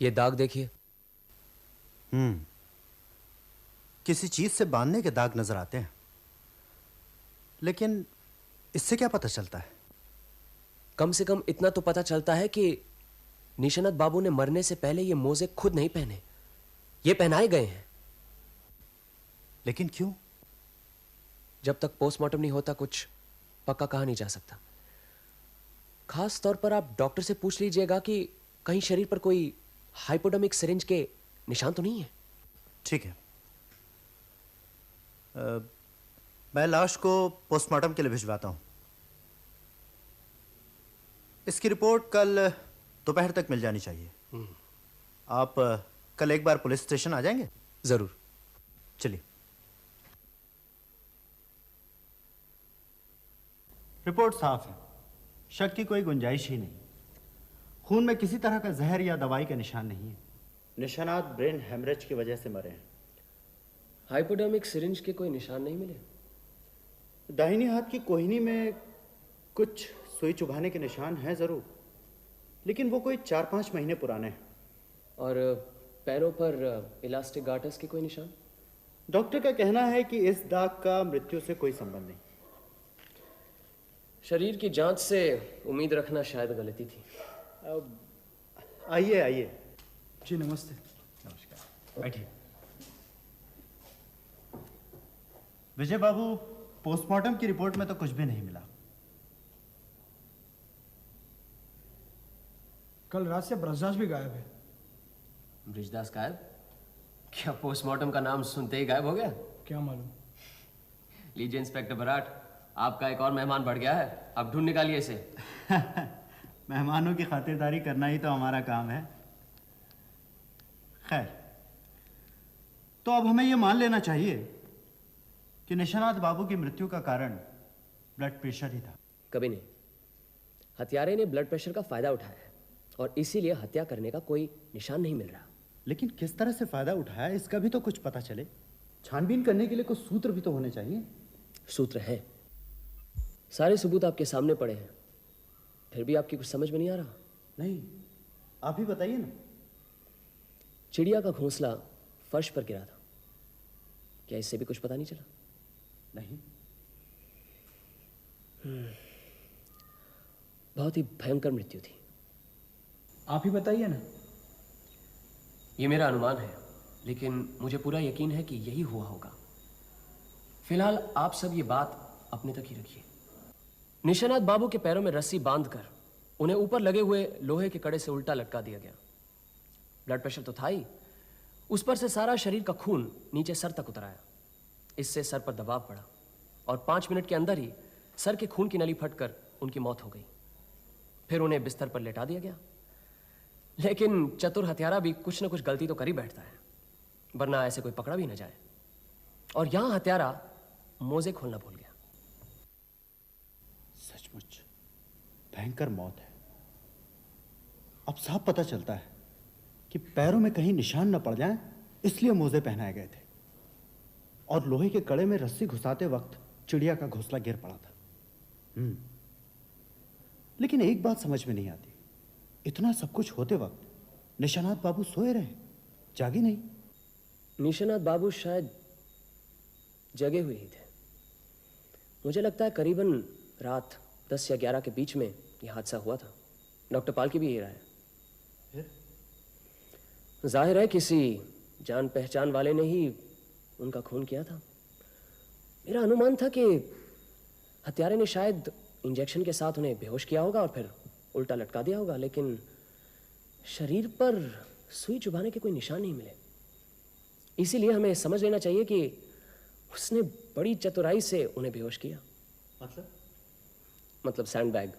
ये दाग देखिए। किसी चीज से बांधने के दाग नजर आते हैं, लेकिन इससे क्या पता चलता है? कम से कम इतना तो पता चलता है कि निशानत बाबू ने मरने से पहले ये मोजे खुद नहीं पहने, ये पहनाए गए हैं। लेकिन क्यों? जब तक पोस्टमार्टम नहीं होता कुछ पक्का कहा नहीं जा सकता। खास तौर पर आप डॉक्टर से पूछ लीजिएगा कि कहीं शरीर पर कोई हाइपोडर्मिक सिरिंज के निशान तो नहीं है। ठीक है, मैं लाश को पोस्टमार्टम के लिए भिजवाता हूं। इसकी रिपोर्ट कल दोपहर तक मिल जानी चाहिए। आप कल एक बार पुलिस स्टेशन आ जाएंगे? जरूर। चलिए। रिपोर्ट साफ है, शक की कोई गुंजाइश ही नहीं। खून में किसी तरह का जहर या दवाई का निशान नहीं है। निशानात ब्रेन हेमरेज की वजह से मरे हैं। हाइपोडर्मिक सिरिंज के कोई निशान नहीं मिले? दाहिनी हाथ की कोहनी में कुछ सुई चुभाने के निशान हैं जरूर, लेकिन वो कोई 4-5 महीने पुराने हैं। और पैरों पर इलास्टिक गार्टर्स के कोई निशान? डॉक्टर का कहना है कि इस दाग का मृत्यु से कोई संबंध नहीं। शरीर की जांच से उम्मीद रखना शायद गलती थी। आइए आइए। जी नमस्ते। नमस्कार, बैठिए। विजय बाबू, पोस्टमार्टम की रिपोर्ट में तो कुछ भी नहीं मिला। कल रात से ब्रजदास भी गायब है। ब्रिजदास गायब? क्या पोस्टमार्टम का नाम सुनते ही गायब हो गया? क्या मालूम। लीजिए इंस्पेक्टर बराट, आपका एक और मेहमान बढ़ गया है, अब ढूंढ निकालिए इसे। मेहमानों की खातिरदारी करना ही तो हमारा काम है। खैर, तो अब हमें यह मान लेना चाहिए कि निशानात बाबू की मृत्यु का कारण ब्लड प्रेशर ही था। कभी नहीं। हत्यारे ने ब्लड प्रेशर का फायदा उठाया है और इसीलिए हत्या करने का कोई निशान नहीं मिल रहा। लेकिन किस तरह से फायदा उठाया इसका भी तो कुछ पता चले। छानबीन करने के लिए कुछ सूत्र भी तो होने चाहिए। सूत्र है, सारे सबूत आपके सामने पड़े हैं, फिर भी आपकी कुछ समझ में नहीं आ रहा। नहीं, आप ही बताइए ना। चिड़िया का घोंसला फर्श पर गिरा था। क्या इससे भी कुछ पता नहीं चला? नहीं। बहुत ही भयंकर मृत्यु थी। आप ही बताइए ना। ये मेरा अनुमान है, लेकिन मुझे पूरा यकीन है कि यही हुआ होगा। फिलहाल आप सब ये बात अपने तक ही रखिए। निशानाथ बाबू के पैरों में रस्सी बांधकर उन्हें ऊपर लगे हुए लोहे के कड़े से उल्टा लटका दिया गया। ब्लड प्रेशर तो था ही, उस पर से सारा शरीर का खून नीचे सर तक उतर आया। इससे सर पर दबाव पड़ा और 5 मिनट के अंदर ही सर के खून की नली फटकर उनकी मौत हो गई। फिर उन्हें बिस्तर पर लेटा दिया गया। लेकिन चतुर हत्यारा भी कुछ न कुछ गलती तो कर ही बैठता है, वरना ऐसे कोई पकड़ा भी न जाए। और यहां हत्यारा मोजे खोलना भूल गया। सचमुच भयंकर मौत है। अब साफ पता चलता है कि पैरों में कहीं निशान न पड़ जाएं, इसलिए मोजे पहनाए गए थे और लोहे के कड़े में रस्सी घुसाते वक्त चिड़िया का घोंसला गिर पड़ा था। लेकिन एक बात समझ में नहीं आती, इतना सब कुछ होते वक्त निशानाथ बाबू सोए रहे, जागे नहीं। निशानाथ बाबू शायद जगे हुए ही थे। मुझे लगता है करीबन रात 10 या 11 के बीच में यह हादसा हुआ था। डॉक्टर पाल की भी यही राय है। जाहिर है किसी जान पहचान वाले ने ही उनका खून किया था। मेरा अनुमान था कि हत्यारे ने शायद इंजेक्शन के साथ उन्हें बेहोश किया होगा और फिर उल्टा लटका दिया होगा, लेकिन शरीर पर सुई चुभाने के कोई निशान नहीं मिले। इसीलिए हमें समझ लेना चाहिए कि उसने बड़ी चतुराई से उन्हें बेहोश किया। मतलब सैंडबैग।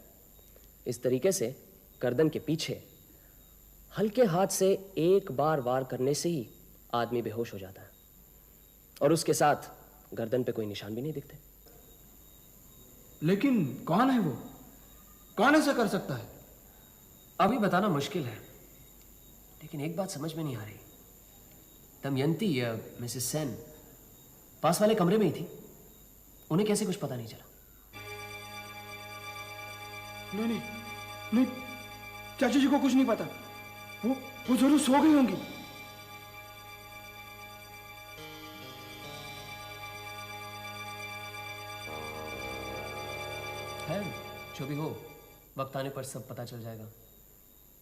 इस तरीके से गर्दन के पीछे हल्के हाथ से एक बार वार करने से ही आदमी बेहोश हो जाता है और उसके साथ गर्दन पे कोई निशान भी नहीं दिखते। लेकिन कौन है वो? कौन ऐसा कर सकता है? अभी बताना मुश्किल है, लेकिन एक बात समझ में नहीं आ रही। दमयंती या मिसेस सेन पास वाले कमरे में ही थी, उन्हें कैसे कुछ पता नहीं चला? नहीं, चाचा जी को कुछ नहीं पता। वो जरूर सो गई होंगी। है, जो भी हो, वक्त आने पर सब पता चल जाएगा।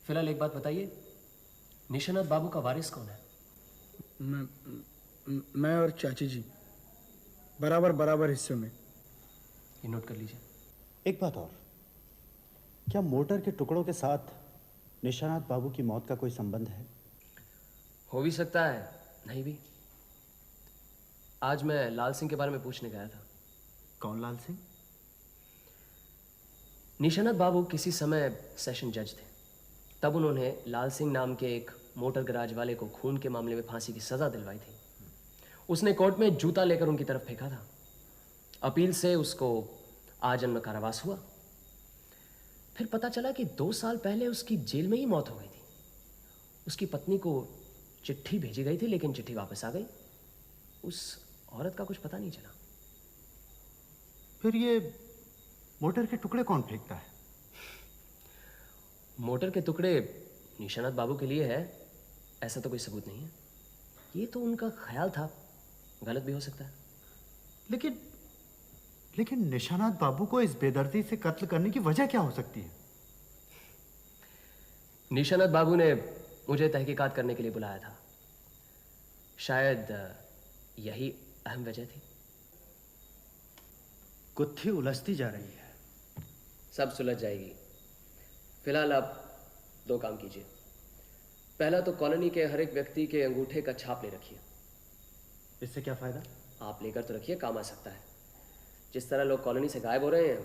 फिलहाल एक बात बताइए, निशानाथ बाबू का वारिस कौन है? मैं और चाची जी बराबर हिस्से में। ये नोट कर लीजिए। एक बात और, क्या मोटर के टुकड़ों के साथ निशानाथ बाबू की मौत का कोई संबंध है? हो भी सकता है, नहीं भी। आज मैं लाल सिंह के बारे में पूछने गया था। कौन लाल सिंह? निशानाथ बाबू किसी समय सेशन जज थे। तब उन्होंने लाल सिंह नाम के एक मोटर गैराज वाले को खून के मामले में फांसी की सजा दिलवाई थी। उसने कोर्ट में जूता लेकर उनकी तरफ फेंका था। अपील से उसको आजन्म कारावास हुआ। फिर पता चला कि 2 साल पहले उसकी जेल में ही मौत हो गई थी। उसकी पत्नी को चिट्ठी भेजी गई थी, लेकिन चिट्ठी वापस आ गई। उस औरत का कुछ पता नहीं चला। फिर ये मोटर के टुकड़े कौन फेंकता है? मोटर के टुकड़े निशानाथ बाबू के लिए है, ऐसा तो कोई सबूत नहीं है। ये तो उनका ख्याल था, गलत भी हो सकता है। लेकिन निशानाथ बाबू को इस बेदर्दी से कत्ल करने की वजह क्या हो सकती है? निशानाथ बाबू ने मुझे तहकीकात करने के लिए बुलाया था। शायद यही अहम वजह थी। गुत्थी उलझती जा रही है। सब सुलझ जाएगी। फिलहाल आप 2 काम कीजिए। पहला तो कॉलोनी के हर एक व्यक्ति के अंगूठे का छाप ले रखिए। इससे क्या फायदा? आप लेकर तो रखिए, काम आ सकता है। जिस तरह लोग कॉलोनी से गायब हो रहे हैं,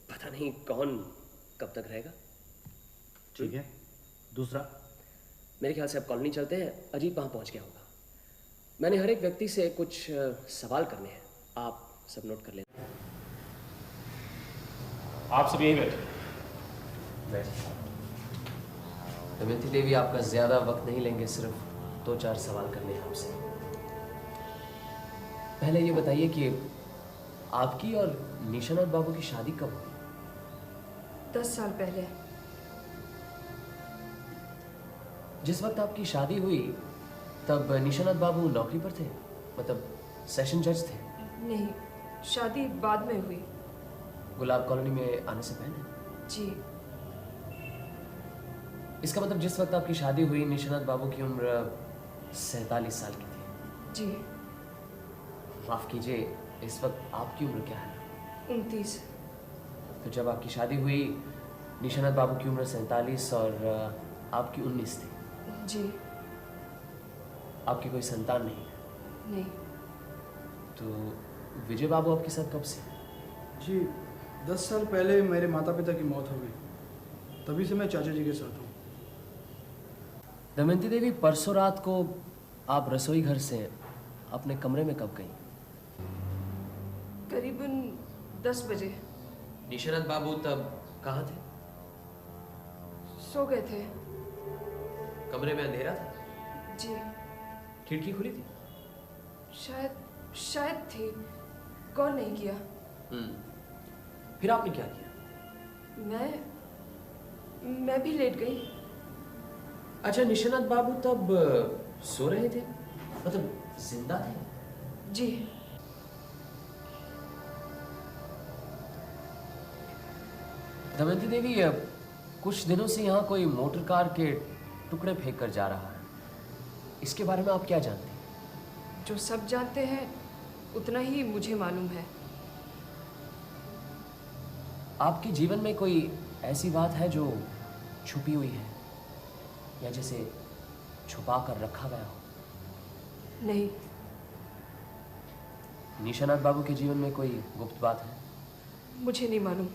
पता नहीं कौन कब तक रहेगा। ठीक है। दूसरा? मेरे ख्याल से अब कॉलोनी चलते हैं। अजीत वहां पहुंच गया होगा। मैंने हर एक व्यक्ति से कुछ सवाल करने हैं, आप सब नोट कर लें। आप सब यहीं बैठे। दमयंती देवी, आपका ज्यादा वक्त नहीं लेंगे, सिर्फ 2-4 सवाल करने हैं आपसे। पहले ये बताइए कि आपकी और निशानाथ बाबू की शादी कब हुई? 10 साल पहले। जिस वक्त आपकी शादी हुई तब निशानाथ बाबू नौकरी पर थे, मतलब सेशन जज थे। नहीं, शादी बाद में हुई। गुलाब कॉलोनी में आने से पहले? जी। इसका मतलब जिस वक्त आपकी शादी हुई निशानाथ बाबू की उम्र 47 साल की थी। जी। माफ कीजिए, इस वक्त आपकी उम्र क्या है? 29। तो जब आपकी शादी हुई निशानाथ बाबू की उम्र 47 और आपकी 19 थी। जी। आपकी कोई संतान नहीं? नहीं। तो विजय बाबू आपके साथ कब से? जी 10 साल पहले मेरे माता पिता की मौत हो गई, तभी से मैं चाचा जी के साथ हूँ। दमयंती देवी, परसों रात को आप रसोई घर से अपने कमरे में कब गई? करीबन 10 बजे। निशानाथ बाबू तब कहाँ थे? सो गए थे। कमरे में अंधेरा था? जी। खिड़की खुली थी? शायद थी, गौर नहीं किया। फिर आपने क्या किया? मैं भी लेट गई। अच्छा, निशानाथ बाबू तब सो रहे थे, मतलब जिंदा थे? जी। दमयंती देवी, कुछ दिनों से यहाँ कोई मोटर कार के टुकड़े फेंक कर जा रहा है, इसके बारे में आप क्या जानते हैं? जो सब जानते हैं उतना ही मुझे मालूम है। आपके जीवन में कोई ऐसी बात है जो छुपी हुई है या जिसे छुपा कर रखा गया हो? नहीं। निशानाथ बाबू के जीवन में कोई गुप्त बात है? मुझे नहीं मालूम।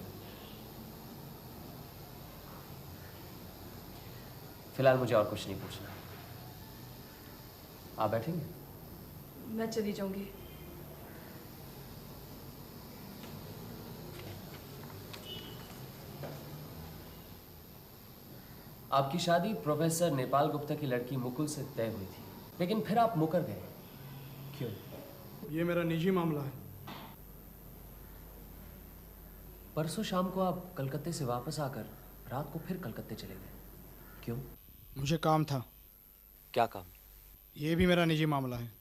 फिलहाल मुझे और कुछ नहीं पूछना। आप बैठेंगे? मैं चली जाऊंगी। आपकी शादी प्रोफेसर नेपाल गुप्ता की लड़की मुकुल से तय हुई थी, लेकिन फिर आप मुकर गए, क्यों? ये मेरा निजी मामला है। परसों शाम को आप कलकत्ते से वापस आकर रात को फिर कलकत्ते चले गए, क्यों? मुझे काम था। क्या काम? ये भी मेरा निजी मामला है।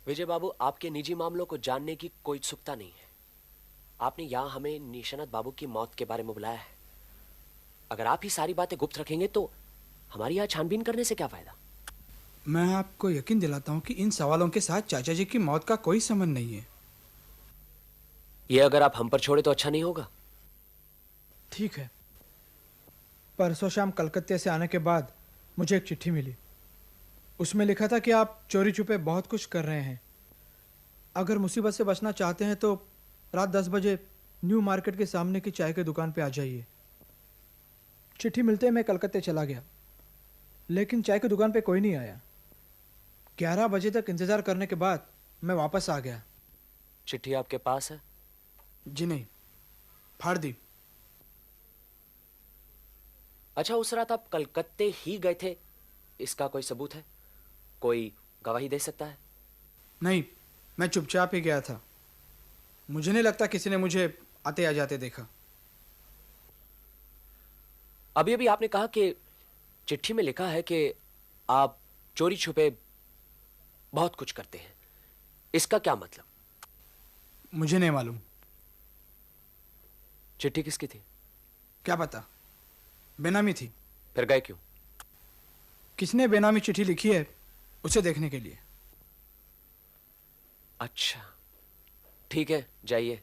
विजय बाबू, आपके निजी मामलों को जानने की कोई उत्सुकता नहीं है। आपने यहाँ हमें निशानाथ बाबू की मौत के बारे में बुलाया है। अगर आप ही सारी बातें गुप्त रखेंगे तो हमारी यहाँ छानबीन करने से क्या फायदा? मैं आपको यकीन दिलाता हूँ कि इन सवालों के साथ चाचा जी की मौत का कोई संबंध नहीं है। ये अगर आप हम पर छोड़े तो अच्छा नहीं होगा। ठीक है। परसों शाम कलकत्ते से आने के बाद मुझे एक चिट्ठी मिली। उसमें लिखा था कि आप चोरी छुपे बहुत कुछ कर रहे हैं। अगर मुसीबत से बचना चाहते हैं तो रात 10 बजे न्यू मार्केट के सामने की चाय की दुकान पे आ जाइए। चिट्ठी मिलते ही मैं कलकत्ते चला गया, लेकिन चाय की दुकान पे कोई नहीं आया। 11 बजे तक इंतज़ार करने के बाद मैं वापस आ गया। चिट्ठी आपके पास है? जी नहीं, फाड़ दी। अच्छा, उस रात आप कलकत्ते ही गए थे, इसका कोई सबूत है? कोई गवाही दे सकता है? नहीं, मैं चुपचाप ही गया था। मुझे नहीं लगता किसी ने मुझे आते या जाते देखा। अभी अभी आपने कहा कि चिट्ठी में लिखा है कि आप चोरी छुपे बहुत कुछ करते हैं, इसका क्या मतलब? मुझे नहीं मालूम। चिट्ठी किसकी थी? क्या पता, बेनामी थी। फिर गए क्यों? किसने बेनामी चिट्ठी लिखी है उसे देखने के लिए। अच्छा, ठीक है, जाइए।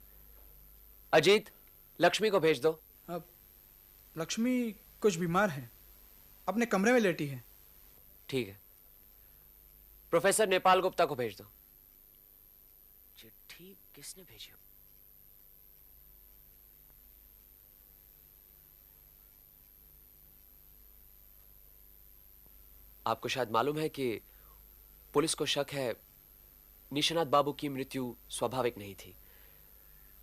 अजीत, लक्ष्मी को भेज दो। अब लक्ष्मी कुछ बीमार है, अपने कमरे में लेटी है। ठीक है। प्रोफेसर नेपाल गुप्ता को भेज दो। चिट्ठी किसने भेजी? आपको शायद मालूम है कि पुलिस को शक है निशानाथ बाबू की मृत्यु स्वाभाविक नहीं थी,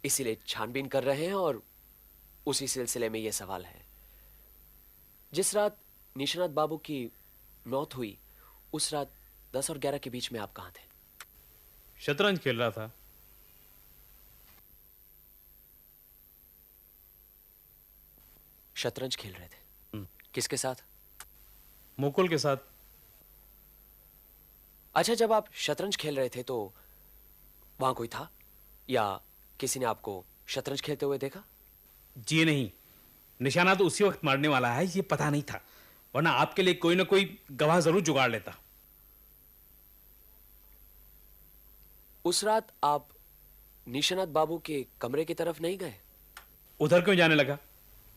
इसीलिए छानबीन कर रहे हैं और उसी सिलसिले में यह सवाल है। जिस रात निशानाथ बाबू की मौत हुई उस रात 10 और 11 के बीच में आप कहां थे? शतरंज खेल रहा था। शतरंज खेल रहे थे? किसके साथ? मुकुल के साथ। अच्छा, जब आप शतरंज खेल रहे थे तो वहां कोई था या किसी ने आपको शतरंज खेलते हुए देखा? जी नहीं, निशाना तो उसी वक्त मारने वाला है ये पता नहीं था, वरना आपके लिए कोई ना कोई गवाह जरूर जुगाड़ लेता। उस रात आप निशानाथ बाबू के कमरे की तरफ नहीं गए? उधर क्यों जाने लगा?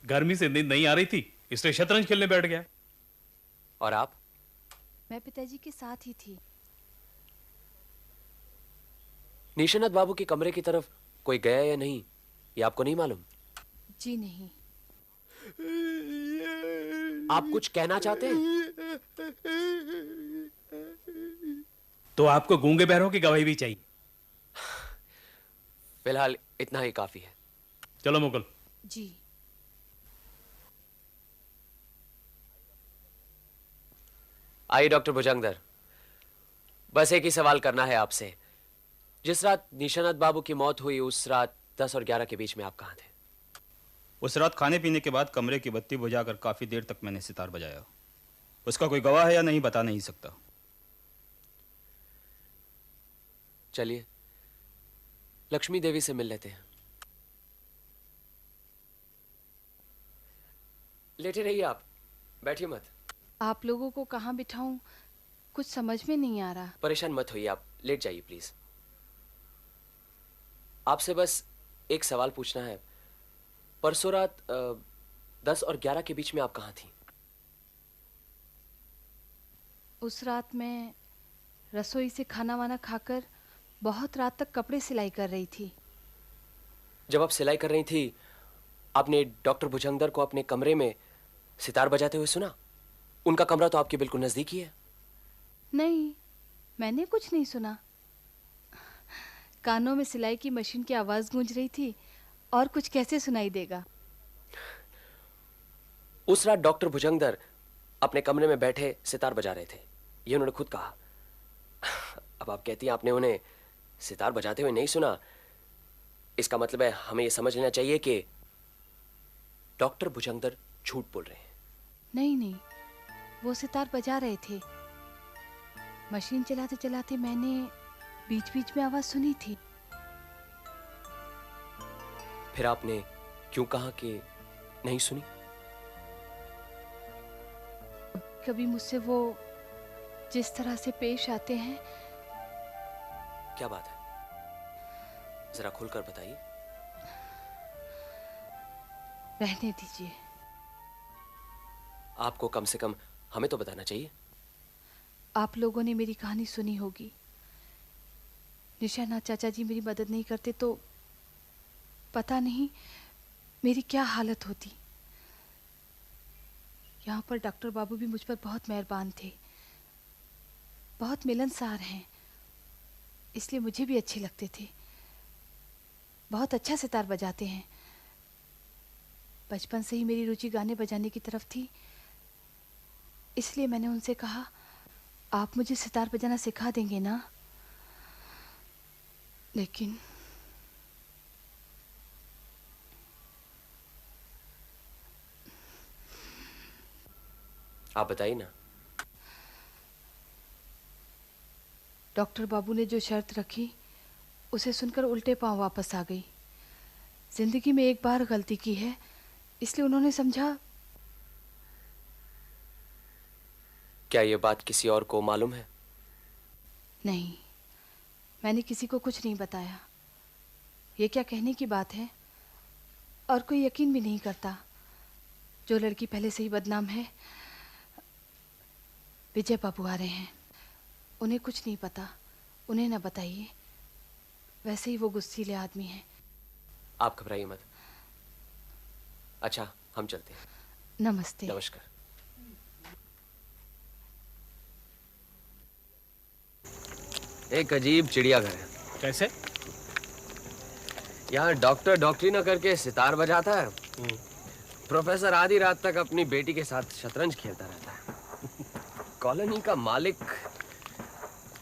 गर्मी से नींद नहीं आ रही थी, इसलिए शतरंज खेलने बैठ गया। और आप? मैं पिताजी के साथ ही थी। निशानाथ बाबू के कमरे की तरफ कोई गया या नहीं, ये आपको नहीं मालूम? जी नहीं। आप कुछ कहना चाहते हैं? तो आपको गूंगे बहरों की गवाही भी चाहिए? फिलहाल इतना ही काफी है। चलो मुकुल। जी। आइए डॉक्टर भुजंगदर, बस एक ही सवाल करना है आपसे। जिस रात निशानाथ बाबू की मौत हुई उस रात 10 और 11 के बीच में आप कहाँ थे? उस रात खाने पीने के बाद कमरे की बत्ती बुझाकर काफी देर तक मैंने सितार बजाया। उसका कोई गवाह है या नहीं बता नहीं सकता। चलिए लक्ष्मी देवी से मिल लेते हैं। लेटे रहिए आप, बैठिए मत। आप लोगों को कहाँ बिठाऊं, कुछ समझ में नहीं आ रहा। परेशान मत होइए, आप लेट जाइए प्लीज। आपसे बस एक सवाल पूछना है। परसों रात 10 और 11 के बीच में आप कहाँ थी? उस रात मैं रसोई से खाना वाना खाकर बहुत रात तक कपड़े सिलाई कर रही थी। जब आप सिलाई कर रही थी, आपने डॉक्टर भुजंगदर को अपने कमरे में सितार बजाते हुए सुना? उनका कमरा तो आपके बिल्कुल नजदीक ही है। नहीं, मैंने कुछ नहीं सुना। कानों में सिलाई की मशीन की आवाज गूंज रही थी, और कुछ कैसे सुनाई देगा। उस रात डॉक्टर भुजंगदर अपने कमरे में बैठे सितार बजा रहे थे, ये उन्होंने खुद कहा। अब आप कहती हैं आपने उन्हें सितार बजाते हुए नहीं सुना, इसका मतलब है हमें यह समझ लेना चाहिए कि डॉक्टर भुजंगदर झूठ बोल रहे हैं। नहीं नहीं, वो सितार बजा रहे थे। मशीन चलाते चलाते मैंने बीच बीच में आवाज सुनी थी। फिर आपने क्यों कहा कि नहीं सुनी? कभी मुझसे वो जिस तरह से पेश आते हैं। क्या बात है, जरा खुलकर बताइए। रहने दीजिए। आपको कम से कम हमें तो बताना चाहिए। आप लोगों ने मेरी कहानी सुनी होगी। निशानाथ चाचा जी मेरी मदद नहीं करते तो पता नहीं मेरी क्या हालत होती। यहाँ पर डॉक्टर बाबू भी मुझ पर बहुत मेहरबान थे, बहुत मिलनसार हैं, इसलिए मुझे भी अच्छे लगते थे। बहुत अच्छा सितार बजाते हैं। बचपन से ही मेरी रुचि गाने बजाने की तरफ थी, इसलिए मैंने उनसे कहा, आप मुझे सितार बजाना सिखा देंगे ना? लेकिन आप बताइए ना। डॉक्टर बाबू ने जो शर्त रखी उसे सुनकर उल्टे पांव वापस आ गई। जिंदगी में एक बार गलती की है, इसलिए उन्होंने समझा। क्या ये बात किसी और को मालूम है? नहीं, मैंने किसी को कुछ नहीं बताया। ये क्या कहने की बात है, और कोई यकीन भी नहीं करता। जो लड़की पहले से ही बदनाम है। विजय बाबू आ रहे हैं, उन्हें कुछ नहीं पता, उन्हें ना बताइए। वैसे ही वो गुस्सीले आदमी हैं। आप घबराइए मत। अच्छा, हम चलते हैं। नमस्ते। नमस्कार। एक अजीब चिड़ियाघर है। कैसे? यहाँ डॉक्टर डॉक्टरी न करके सितार बजाता है, प्रोफेसर आधी रात तक अपनी बेटी के साथ शतरंज खेलता रहता है। कॉलोनी का मालिक,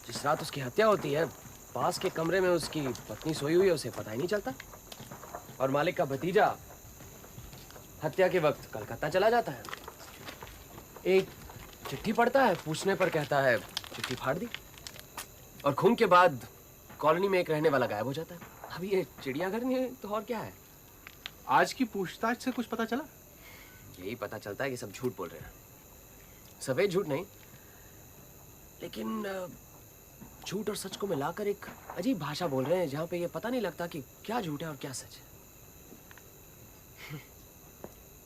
जिस रात उसकी हत्या होती है, पास के कमरे में उसकी पत्नी सोई हुई है, उसे पता ही नहीं चलता। और मालिक का भतीजा हत्या के वक्त कलकत्ता चला जाता है। एक चिट्ठी पढ़ता है, पूछने पर कहता है चिट्ठी फाड़ दी। और खून के बाद कॉलोनी में एक रहने वाला गायब हो जाता है। अब ये चिड़ियाघर नहीं है तो और क्या है? आज की पूछताछ से कुछ पता चला? यही पता चलता है कि सब झूठ बोल रहे हैं। सफेद झूठ नहीं, लेकिन झूठ और सच को मिलाकर एक अजीब भाषा बोल रहे हैं जहां पे ये पता नहीं लगता कि क्या झूठ है और क्या सच है।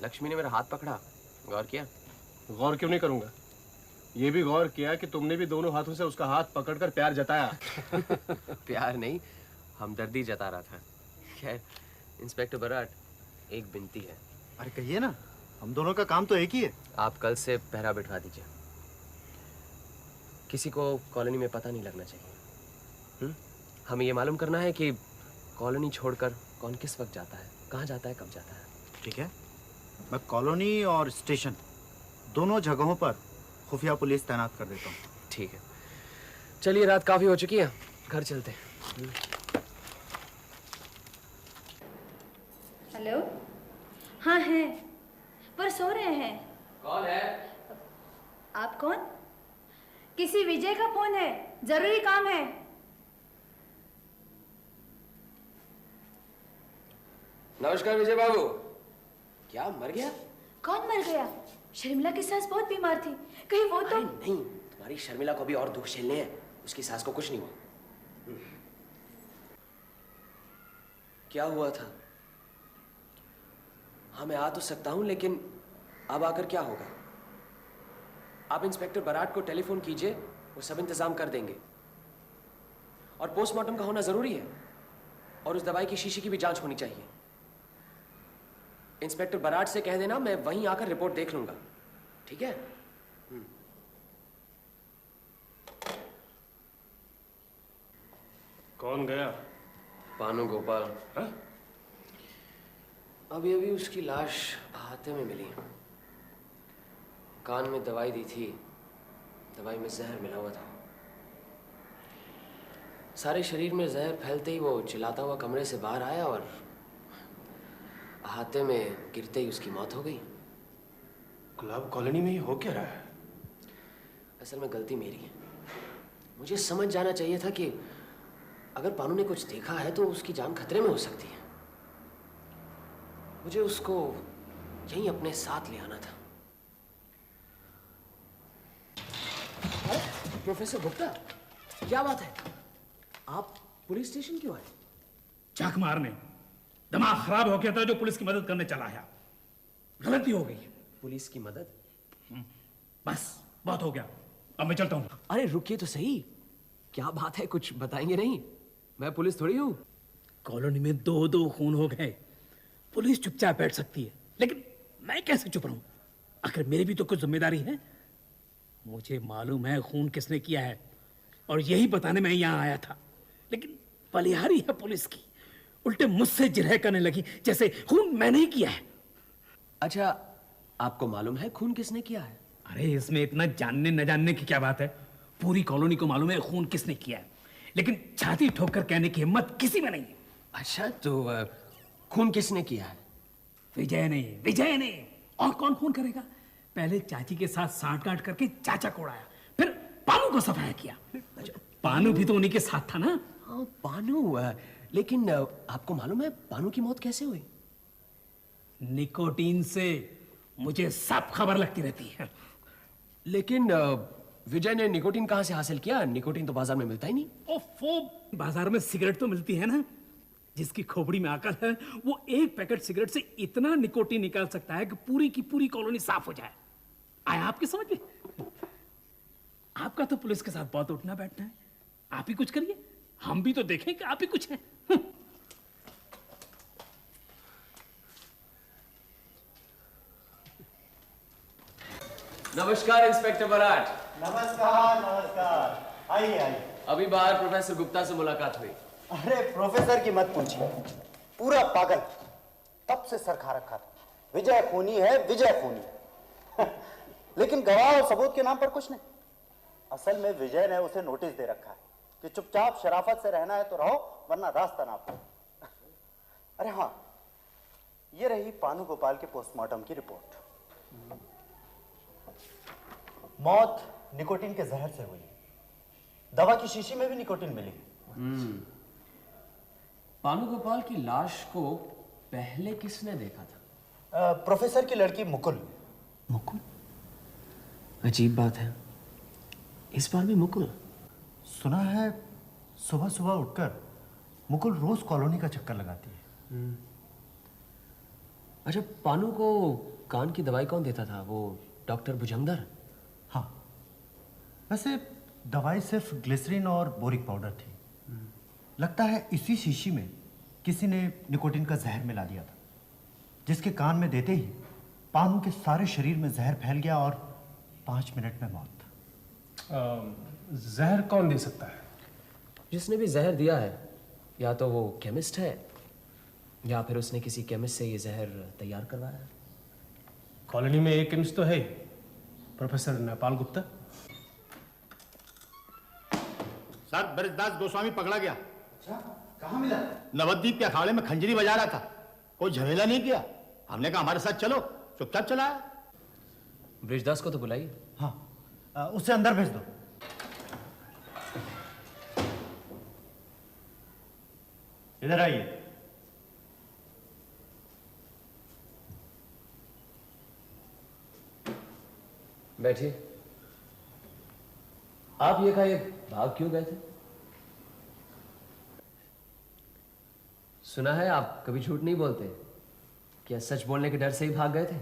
लक्ष्मी ने मेरा हाथ पकड़ा, गौर किया? गौर क्यों नहीं करूंगा? ये भी गौर किया कि तुमने भी दोनों हाथों से उसका हाथ पकड़कर प्यार जताया। प्यार नहीं, हमदर्दी जता रहा था। खैर इंस्पेक्टर बराट, एक विनती है। अरे कहिए ना, हम दोनों का काम तो एक ही है। आप कल से पहरा बिठवा दीजिए। किसी को कॉलोनी में पता नहीं लगना चाहिए। हमें ये मालूम करना है कि कॉलोनी छोड़कर कौन किस वक्त जाता है, कहाँ जाता है, कब जाता है। ठीक है, मैं कॉलोनी और स्टेशन दोनों जगहों पर खुफिया पुलिस तैनात कर देता हूँ। ठीक है, चलिए रात काफी हो चुकी है, घर चलते हैं। हेलो, हाँ हैं, पर सो रहे हैं। कौन है? आप कौन? किसी विजय का फोन है, जरूरी काम है। नमस्कार विजय बाबू। क्या मर गया? कौन मर गया? शर्मिला की सास बहुत बीमार थी, कहीं वो तो। नहीं, तुम्हारी शर्मिला को भी और दुख झेलने हैं, उसकी सास को कुछ नहीं हुआ। क्या हुआ था? हाँ मैं आ तो सकता हूं, लेकिन अब आकर क्या होगा? आप इंस्पेक्टर बराट को टेलीफोन कीजिए, वो सब इंतजाम कर देंगे। और पोस्टमार्टम का होना जरूरी है, और उस दवाई की शीशी की भी जांच होनी चाहिए। इंस्पेक्टर बराट से कह देना मैं वहीं आकर रिपोर्ट देख लूंगा, ठीक है? कौन गया? पानु गोपाल। अभी अभी उसकी लाश अहाते में मिली। कान में दवाई दी थी, दवाई में जहर मिला हुआ था। सारे शरीर में जहर फैलते ही वो चिल्लाता हुआ कमरे से बाहर आया और अहाते में गिरते ही उसकी मौत हो गई। क्लब कॉलोनी में ही हो क्या रहा है? असल में गलती मेरी है। मुझे समझ जाना चाहिए था कि अगर पानु ने कुछ देखा है तो उसकी जान खतरे में हो सकती है। मुझे उसको यहीं अपने साथ ले आना था। प्रोफेसर गुप्ता, क्या बात है? आप पुलिस स्टेशन क्यों आए? चाक मारने। दिमाग खराब हो गया था जो पुलिस की मदद करने चला है। गलती हो गई। पुलिस की मदद? बस बहुत हो गया, अब मैं चलता हूं। अरे रुकिए तो सही, क्या बात है, कुछ बताएंगे नहीं? मैं पुलिस थोड़ी हूं। कॉलोनी में दो खून हो गए। पुलिस चुपचाप बैठ सकती है, लेकिन मैं कैसे चुप रहूं? आखिर मेरी भी तो कुछ जिम्मेदारी है। मुझे मालूम है खून किसने किया है, और यही बताने मैं यहां आया था। लेकिन बलिहारी है पुलिस की, उल्टे मुझसे जिरह करने लगी जैसे खून मैंने ही किया है। अच्छा, आपको मालूम है खून किसने किया है? अरे इसमें इतना जानने न जानने की क्या बात है? पूरी कॉलोनी को मालूम है खून किसने किया है, लेकिन छाती ठोककर कहने की हिम्मत किसी में नहीं है। अच्छा, तो खून किसने किया है? विजय ने। और कौन खून करेगा? पहले चाची के साथ सांठ-गांठ करके चाचा को उड़ाया, फिर पानु को सफाया किया। पानु भी तो उन्हीं के साथ था ना? हाँ पानु, लेकिन आपको मालूम है पानु की मौत कैसे हुई? निकोटीन से। मुझे सब खबर लगती रहती है। लेकिन विजय ने निकोटीन कहां से हासिल किया? निकोटीन तो बाजार में मिलता ही नहीं। ओफो, बाजार में सिगरेट तो मिलती है ना। जिसकी खोपड़ी में अकल है वो एक पैकेट सिगरेट से इतना निकोटीन निकाल सकता है कि पूरी की पूरी कॉलोनी साफ हो जाए। आया आपकी समझ में? आपका तो पुलिस के साथ बहुत उठना बैठना है। आप ही कुछ करिए, हम भी तो देखें कि आप ही कुछ है। नमस्कार इंस्पेक्टर बराट। नमस्कार। आइए। अभी बाहर प्रोफेसर गुप्ता से मुलाकात हुई। अरे प्रोफेसर की मत पूछिए, पूरा पागल, तब से सर खा रखा था। विजय खूनी है, विजय खूनी। लेकिन गवाह और सबूत के नाम पर कुछ नहीं। असल में विजय ने उसे नोटिस दे रखा है कि चुपचाप शराफत से रहना है तो रहो, वरना रास्ता ना पाओ। अरे हाँ, ये रही पानु गोपाल के पोस्टमार्टम की रिपोर्ट। मौत निकोटीन के जहर से हुई। दवा की शीशी में भी निकोटीन मिली। पानु गोपाल की लाश को पहले किसने देखा था? प्रोफेसर की लड़की मुकुल। मुकुल? अजीब बात है, इस बार भी मुकुल। सुना है सुबह सुबह उठकर मुकुल रोज कॉलोनी का चक्कर लगाती है। अच्छा, पानु को कान की दवाई कौन देता था? वो डॉक्टर भुजंगदर? हाँ, वैसे दवाई सिर्फ ग्लिसरीन और बोरिक पाउडर थी। लगता है इसी शीशी में किसी ने निकोटीन का जहर मिला दिया था, जिसके कान में देते ही पानु के सारे शरीर में जहर फैल गया और 5 मिनट में मौत। जहर कौन दे सकता है? जिसने भी जहर दिया है या तो वो केमिस्ट है या फिर उसने किसी केमिस्ट से ये जहर तैयार करवाया है। कॉलोनी में एक केमिस्ट तो है, प्रोफेसर नेपाल गुप्ता। सर, ब्रजदास गोस्वामी पकड़ा गया। अच्छा, कहाँ मिला? नवद्वीप के अखाड़े में खंजरी बजा रहा था। कोई झमेला नहीं किया। हमने कहा हमारे साथ चलो, चुपचाप चला आया। ब्रिजदास को तो बुलाइए। हाँ, उसे अंदर भेज दो। इधर आइए। बैठिए। आप ये कहा भाग क्यों गए थे? सुना है आप कभी झूठ नहीं बोलते। क्या सच बोलने के डर से ही भाग गए थे?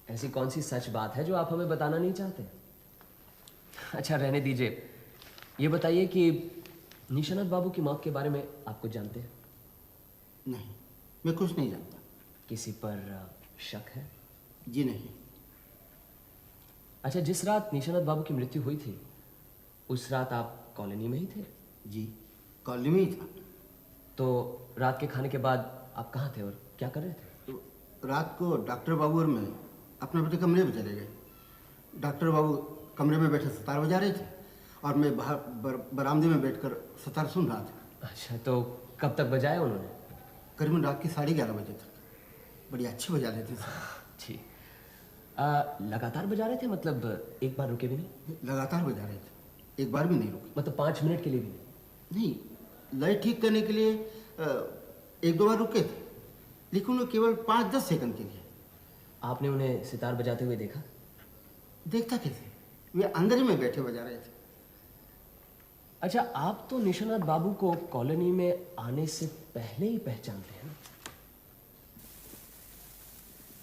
ऐसी कौन सी सच बात है जो आप हमें बताना नहीं चाहते? अच्छा, रहने दीजिए। ये बताइए कि निशानाथ बाबू की मौत के बारे में आप कुछ जानते हैं? नहीं, मैं कुछ नहीं जानता। किसी पर शक है? जी नहीं। अच्छा, जिस रात निशानाथ बाबू की मृत्यु हुई थी उस रात आप कॉलोनी में ही थे? जी, कॉलोनी में ही था। तो रात के खाने के बाद आप कहाँ थे और क्या कर रहे थे? तो रात को डॉक्टर बाबू और मैं अपने अपने कमरे में चले गए। डॉक्टर बाबू कमरे में बैठे सितार बजा रहे थे और मैं बाहर बरामदे में बैठकर सितार सुन रहा था। अच्छा, तो कब तक बजाया उन्होंने? करीबन रात के 11:30 बजे तक। बड़ी अच्छी बजा लेते थे। ठीक। लगातार बजा रहे थे? मतलब एक बार रुके भी नहीं? लगातार बजा रहे थे, एक बार भी नहीं रुके। मतलब 5 मिनट के लिए भी नहीं? नहीं, लय ठीक करने के लिए 1-2 बार रुके थे, लेकिन वो केवल 5-10 सेकंड के लिए। आपने उन्हें सितार बजाते हुए देखा? देखता कैसे, वे अंदर ही में बैठे बजा रहे थे। अच्छा, आप तो निशानाथ बाबू को कॉलोनी में आने से पहले ही पहचानते हैं ना?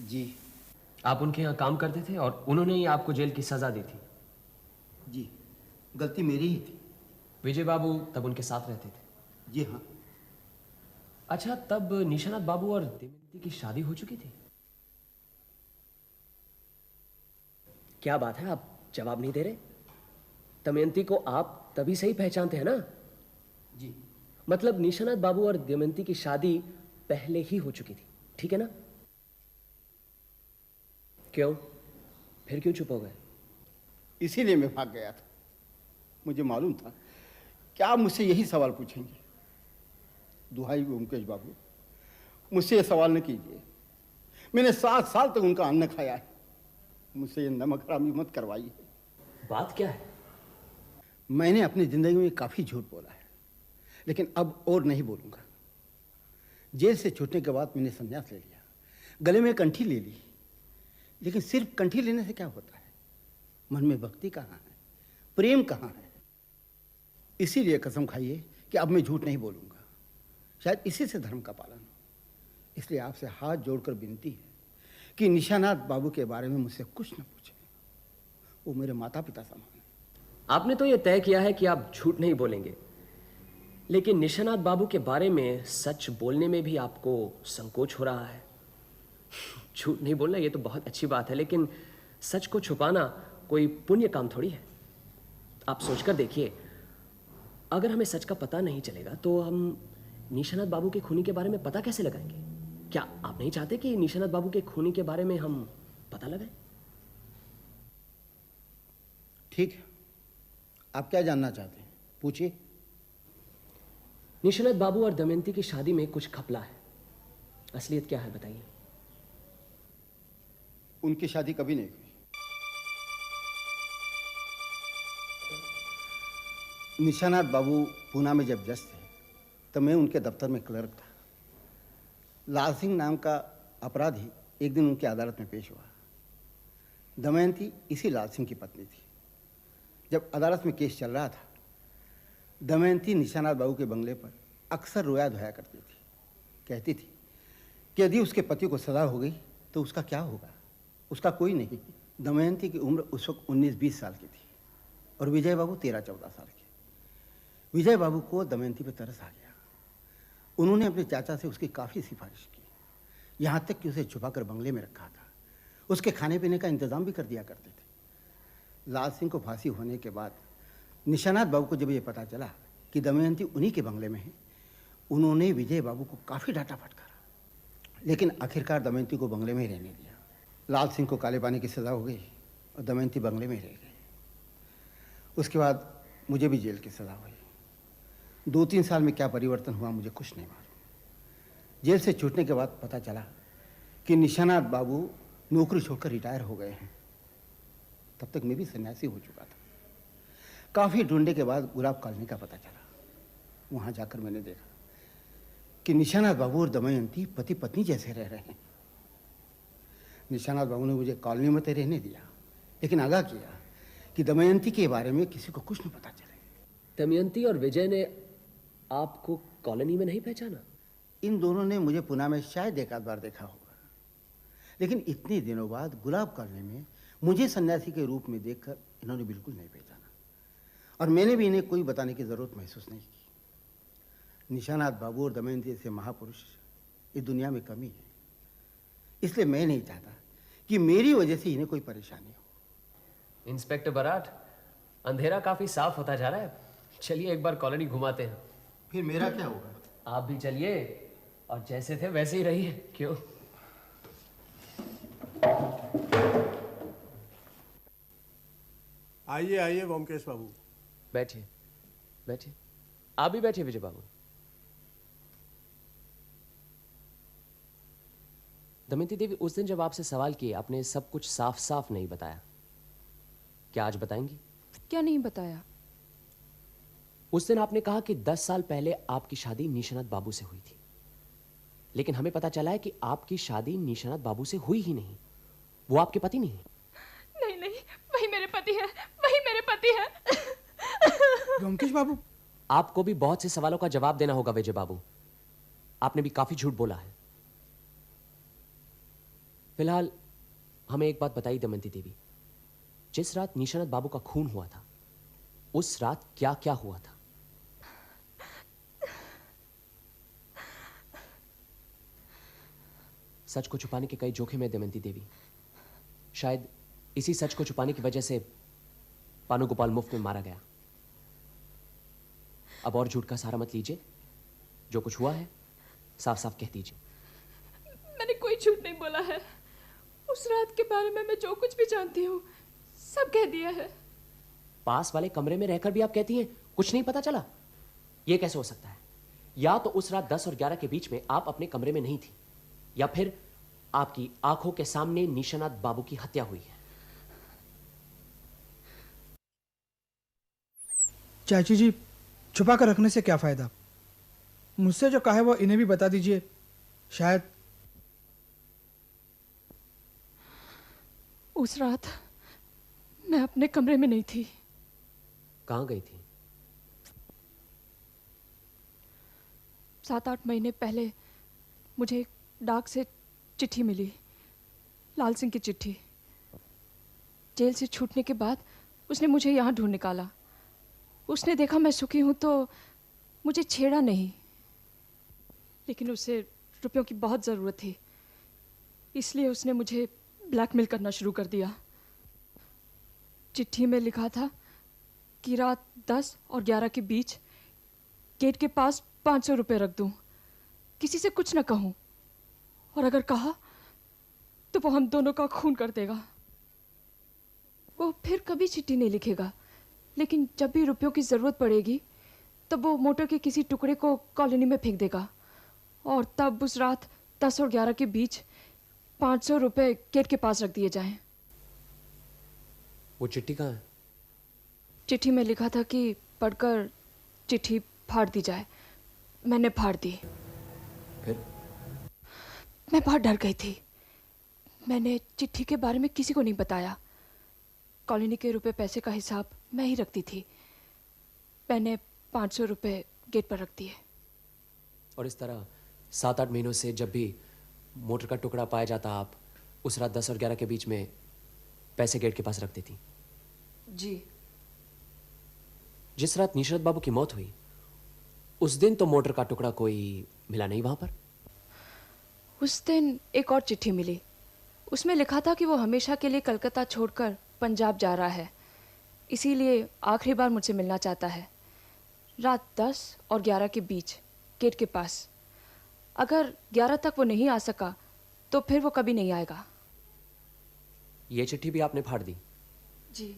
जी। आप उनके यहाँ काम करते थे और उन्होंने ही आपको जेल की सजा दी थी? जी, गलती मेरी ही थी। विजय बाबू तब उनके साथ रहते थे? जी हाँ। अच्छा, तब निशानाथ बाबू और दमयंती की शादी हो चुकी थी? क्या बात है, आप जवाब नहीं दे रहे? दमयंती को आप तभी सही पहचानते हैं ना? जी। मतलब निशानाथ बाबू और दमयंती की शादी पहले ही हो चुकी थी, ठीक है ना? क्यों? फिर क्यों चुप हो गए? इसीलिए मैं भाग गया था। मुझे मालूम था कि आप मुझसे यही सवाल पूछेंगे। दुहाई ओमकेश बाबू, मुझसे ये सवाल न कीजिए। मैंने 7 साल तक उनका अन्न खाया है। मुझसे ये नमक हरामी मत करवाइए। बात क्या है? मैंने अपनी जिंदगी में काफी झूठ बोला है, लेकिन अब और नहीं बोलूंगा। जेल से छूटने के बाद मैंने संन्यास ले लिया, गले में कंठी ले ली, लेकिन सिर्फ कंठी लेने से क्या होता है? मन में भक्ति कहाँ है, प्रेम कहाँ है? इसीलिए कसम खाइए कि अब मैं झूठ नहीं बोलूंगा। शायद इसी से धर्म का पालन हो। इसलिए आपसे हाथ जोड़कर विनती है कि निशानाथ बाबू के बारे में मुझसे कुछ न पूछें। वो मेरे माता पिता समान हैं। आपने तो ये तय किया है कि आप झूठ नहीं बोलेंगे, लेकिन निशानाथ बाबू के बारे में सच बोलने में भी आपको संकोच हो रहा है। झूठ नहीं बोलना ये तो बहुत अच्छी बात है, लेकिन सच को छुपाना कोई पुण्य काम थोड़ी है। आप सोचकर देखिए, अगर हमें सच का पता नहीं चलेगा तो हम निशानाथ बाबू के खूनी के बारे में पता कैसे लगाएंगे? क्या आप नहीं चाहते कि निशानाथ बाबू के खूनी के बारे में हम पता लगाएं? ठीक है, आप क्या जानना चाहते हैं, पूछिए। निशानाथ बाबू और दमयंती की शादी में कुछ खपला है, असलियत क्या है बताइए। उनकी शादी कभी नहीं हुई। निशानाथ बाबू पूना में जब जज थे तो मैं उनके दफ्तर में क्लर्क था। लाल सिंह नाम का अपराधी एक दिन उनकी अदालत में पेश हुआ। दमयंती इसी लाल सिंह की पत्नी थी। जब अदालत में केस चल रहा था, दमयंती निशानाथ बाबू के बंगले पर अक्सर रोया धोया करती थी। कहती थी कि यदि उसके पति को सजा हो गई तो उसका क्या होगा, उसका कोई नहीं। दमयंती की उम्र उस वक्त 19-20 साल की थी और विजय बाबू 13-14 साल के। विजय बाबू को दमयंती पर तरस आ गया। उन्होंने अपने चाचा से उसकी काफ़ी सिफारिश की, यहाँ तक कि उसे छुपाकर बंगले में रखा था। उसके खाने पीने का इंतज़ाम भी कर दिया करते थे। लाल सिंह को फांसी होने के बाद निशानाथ बाबू को जब ये पता चला कि दमयंती उन्हीं के बंगले में है, उन्होंने विजय बाबू को काफ़ी डांटा फटकारा, लेकिन आखिरकार दमयंती को बंगले में ही रहने दिया। लाल सिंह को काले पानी की सज़ा हो गई और दमयंती बंगले में ही रह गई। उसके बाद मुझे भी जेल की सज़ा हुई। 2-3 साल में क्या परिवर्तन हुआ मुझे कुछ नहीं मालूम। जेल से छूटने के बाद पता चला कि निशानाथ बाबू नौकरी छोड़कर रिटायर हो गए हैं। तब तक मैं भी सन्यासी हो चुका था। काफ़ी ढूंढने के बाद गुलाब कॉलोनी का पता चला। वहाँ जाकर मैंने देखा कि निशानाथ बाबू और दमयंती पति पत्नी जैसे रह रहे हैं। निशानाथ बाबू ने मुझे कॉलोनी में तो रहने दिया, लेकिन आगाह किया कि दमयंती के बारे में किसी को कुछ नहीं पता चले। दमयंती और विजय ने आपको कॉलोनी में नहीं पहचाना? इन दोनों ने मुझे पुणे में शायद एक आध बार देखा होगा, लेकिन इतने दिनों बाद गुलाब कॉलोनी में मुझे सन्यासी के रूप में देखकर इन्होंने बिल्कुल नहीं पहचाना, और मैंने भी इन्हें कोई बताने की ज़रूरत महसूस नहीं की। निशानाथ बाबू और दमयंती जैसे महापुरुष इस दुनिया में कमी है, इसलिए मैं नहीं चाहता कि मेरी वजह से इन्हें कोई परेशानी हो। इंस्पेक्टर बराट, अंधेरा काफी साफ होता जा रहा है। चलिए एक बार कॉलोनी घुमाते हैं। फिर मेरा क्या होगा? आप भी चलिए और जैसे थे वैसे ही रहिए। क्यों? आइए आइए व्योमकेश बाबू। बैठिए बैठिए। आप भी बैठिए विजय बाबू। दमयंती देवी, उस दिन जब आपसे सवाल किए आपने सब कुछ साफ साफ नहीं बताया, क्या आज बताएंगी? क्या नहीं बताया? उस दिन आपने कहा कि 10 साल पहले आपकी शादी निशानाथ बाबू से हुई थी, लेकिन हमें पता चला है कि आपकी शादी निशानाथ बाबू से हुई ही नहीं। वो आपके पति नहीं है। नहीं नहीं, वही मेरे पति है, वही मेरे पति है। व्योमकेश बाबू, आपको भी बहुत से सवालों का जवाब देना होगा विजय बाबू। आपने भी काफी झूठ बोला है। फिलहाल हमें एक बात बताइए दमयंती देवी, जिस रात निशानाथ बाबू का खून हुआ था उस रात क्या क्या हुआ था? सच को छुपाने के कई जोखिम है दमयंती देवी। शायद इसी सच को छुपाने की वजह से पानु गोपाल मुफ्त में मारा गया। अब और झूठ का सहारा मत लीजिए। जो कुछ हुआ है साफ साफ कह दीजिए। मैंने कोई झूठ नहीं बोला है। उस रात के बारे में मैं जो कुछ भी जानती हूँ सब कह दिया है। पास वाले कमरे में रहकर भी आप कहती हैं कुछ नहीं पता चला? यह कैसे हो सकता है? या तो उस रात 10 और 11 के बीच में आप अपने कमरे में नहीं थी, या फिर आपकी आंखों के सामने निशानाथ बाबू की हत्या हुई है। चाची जी, छुपा कर रखने से क्या फायदा? मुझसे जो कहा है वो इन्हें भी बता दीजिए। शायद उस रात मैं अपने कमरे में नहीं थी। कहां गई थी? 7-8 महीने पहले मुझे डाक से चिट्ठी मिली, लाल सिंह की चिट्ठी। जेल से छूटने के बाद उसने मुझे यहाँ ढूंढ निकाला। उसने देखा मैं सुखी हूँ तो मुझे छेड़ा नहीं, लेकिन उसे रुपयों की बहुत ज़रूरत थी, इसलिए उसने मुझे ब्लैकमेल करना शुरू कर दिया। चिट्ठी में लिखा था कि रात 10 और 11 के बीच गेट के पास 500 रुपये रख दूं, किसी से कुछ न कहूं, और अगर कहा तो वो हम दोनों का खून कर देगा। वो फिर कभी चिट्ठी नहीं लिखेगा, लेकिन जब भी रुपयों की ज़रूरत पड़ेगी तब वो मोटर के किसी टुकड़े को कॉलोनी में फेंक देगा, और तब उस रात 10 और 11 के बीच 500 रुपये गेट के पास रख दिए जाएं। वो चिट्ठी कहाँ है? चिट्ठी में लिखा था कि पढ़कर चिट्ठी फाड़ दी जाए। मैंने फाड़ दी। फिर? मैं बहुत डर गई थी। मैंने चिट्ठी के बारे में किसी को नहीं बताया। कॉलोनी के रुपए पैसे का हिसाब मैं ही रखती थी। मैंने 500 रुपए गेट पर रख दिए। और इस तरह 7-8 महीनों से जब भी मोटर का टुकड़ा पाया जाता, आप उस रात 10 और 11 के बीच में पैसे गेट के पास रखती थी। जी। जिस रात निशरत बाबू की मौत हुई उस दिन तो मोटर का टुकड़ा कोई मिला नहीं वहां पर। उस दिन एक और चिट्ठी मिली। उसमें लिखा था कि वो हमेशा के लिए कलकत्ता छोड़कर पंजाब जा रहा है, इसीलिए आखिरी बार मुझसे मिलना चाहता है। रात 10 और 11 के बीच गेट के पास। अगर 11 तक वो नहीं आ सका तो फिर वो कभी नहीं आएगा। ये चिट्ठी भी आपने फाड़ दी? जी।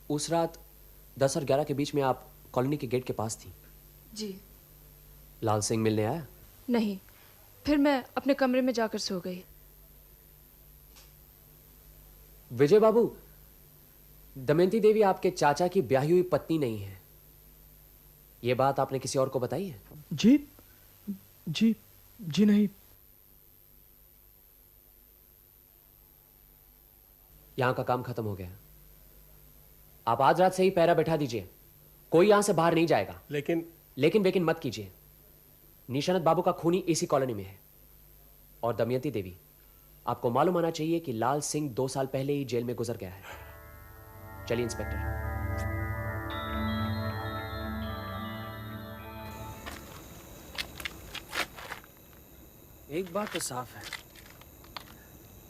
उस रात 10 और 11 के बीच में आप कॉलोनी के गेट के पास थी? जी। लाल सिंह मिलने आया? नहीं, फिर मैं अपने कमरे में जाकर सो गई। विजय बाबू, दमयंती देवी आपके चाचा की ब्याही हुई पत्नी नहीं है, यह बात आपने किसी और को बताई है? जी जी जी नहीं। यहां का काम खत्म हो गया। आप आज रात से ही पहरा बैठा दीजिए, कोई यहां से बाहर नहीं जाएगा। लेकिन वेकिन मत कीजिए। निशानत बाबू का खूनी इसी कॉलोनी में है। और दमयंती देवी, आपको मालूम होना चाहिए कि लाल सिंह 2 साल पहले ही जेल में गुजर गया है। चलिए इंस्पेक्टर। एक बात तो साफ है,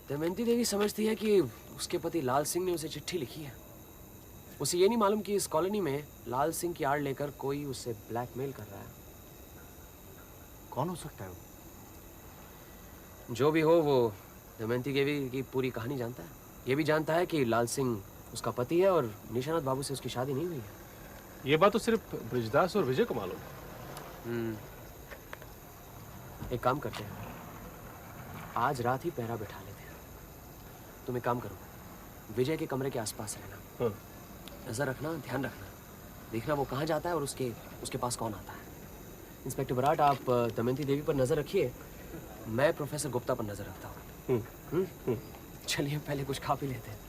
दमयंती देवी समझती है कि उसके पति लाल सिंह ने उसे चिट्ठी लिखी है। उसे ये नहीं मालूम कि इस कॉलोनी में लाल सिंह की आड़ लेकर कोई उसे ब्लैकमेल कर रहा है। कौन हो सकता है वो? जो भी हो, वो दमयंती देवी की पूरी कहानी जानता है। ये भी जानता है कि लाल सिंह उसका पति है और निशानत बाबू से उसकी शादी नहीं हुई है। ये बात तो सिर्फ ब्रिजदास और विजय को मालूम है। एक काम करते हैं, आज रात ही पहरा बैठा लेते हैं। तुम एक काम करो, विजय के कमरे के आसपास रहना। नजर रखना, ध्यान रखना, देखना वो कहाँ जाता है और उसके पास कौन आता है। इंस्पेक्टर बराट, आप दमयंती देवी पर नजर रखिए, मैं प्रोफेसर गुप्ता पर नजर रखता हूँ। चलिए पहले कुछ खा पी लेते हैं।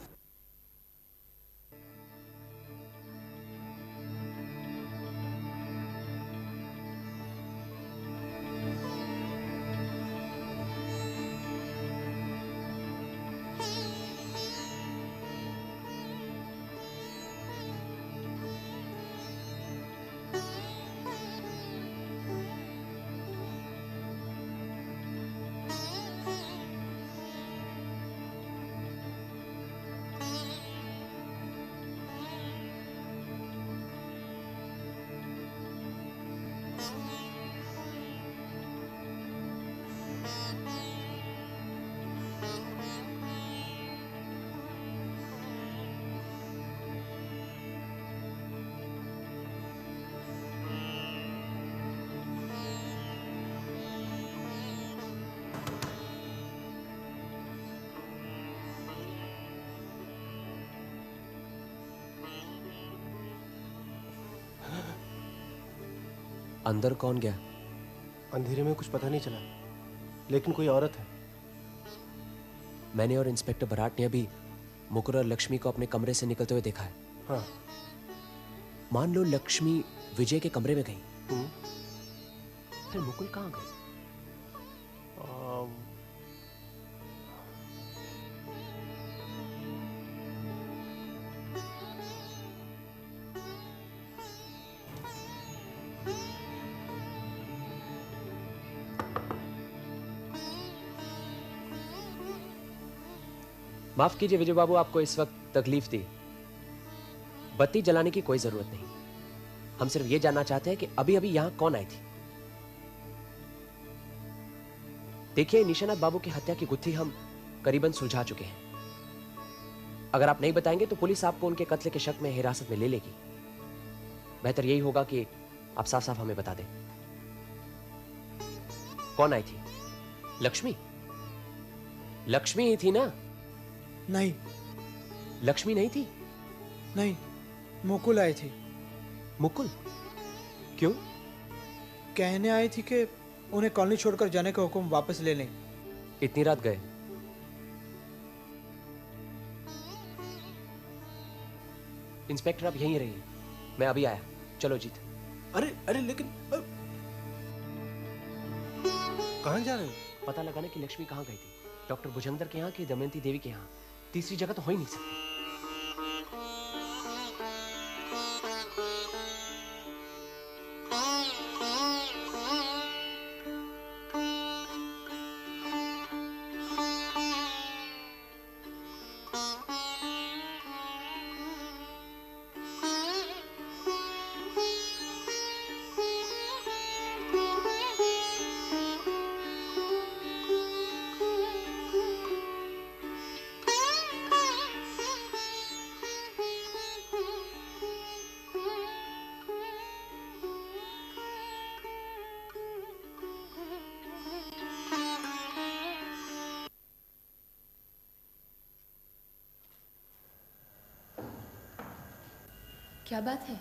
अंदर कौन गया? अंधेरे में कुछ पता नहीं चला, लेकिन कोई औरत है। मैंने और इंस्पेक्टर बराट ने अभी मुकुल और लक्ष्मी को अपने कमरे से निकलते हुए देखा है। हाँ। मान लो लक्ष्मी विजय के कमरे में गई, फिर मुकुल कहाँ गई? माफ कीजिए विजय बाबू, आपको इस वक्त तकलीफ दी। बत्ती जलाने की कोई जरूरत नहीं। हम सिर्फ ये जानना चाहते हैं कि अभी अभी यहां कौन आई थी। देखिए, निशानत बाबू की हत्या की गुत्थी हम करीबन सुलझा चुके हैं। अगर आप नहीं बताएंगे तो पुलिस आपको उनके कत्ल के शक में हिरासत में ले लेगी। बेहतर यही होगा कि आप साफ साफ हमें बता दें, कौन आई थी? लक्ष्मी? लक्ष्मी ही थी ना? नहीं। लक्ष्मी नहीं थी? नहीं। मुकुल आई थी। मुकुल? क्यों? कहने आई थी कि उन्हें कॉलोनी छोड़कर जाने का हुक्म वापस ले लें। इतनी रात गए? इंस्पेक्टर आप यहीं रहिए, मैं अभी आया। चलो जीत। अरे अरे लेकिन कहाँ जा रहे हो? पता लगाने की लक्ष्मी कहाँ गई थी, डॉक्टर भुजंगर के यहाँ कि दमयंती देवी के यहाँ। तीसरी जगह तो हो ही नहीं सकती। क्या बात है?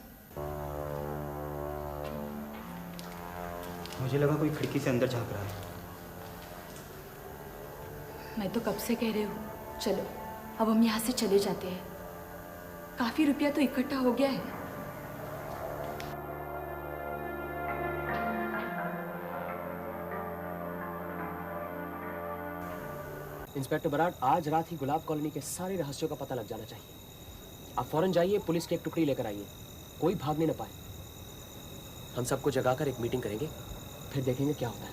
मुझे लगा कोई खिड़की से अंदर झांक रहा है। मैं तो कब से कह रही हूँ, चलो अब हम यहाँ से चले जाते हैं। काफी रुपया तो इकट्ठा हो गया है। इंस्पेक्टर बराड़, आज रात ही गुलाब कॉलोनी के सारे रहस्यों का पता लग जाना चाहिए। आप फौरन जाइए, पुलिस की एक टुकड़ी लेकर आइए, कोई भागने न पाए। हम सबको जगाकर एक मीटिंग करेंगे, फिर देखेंगे क्या होता है।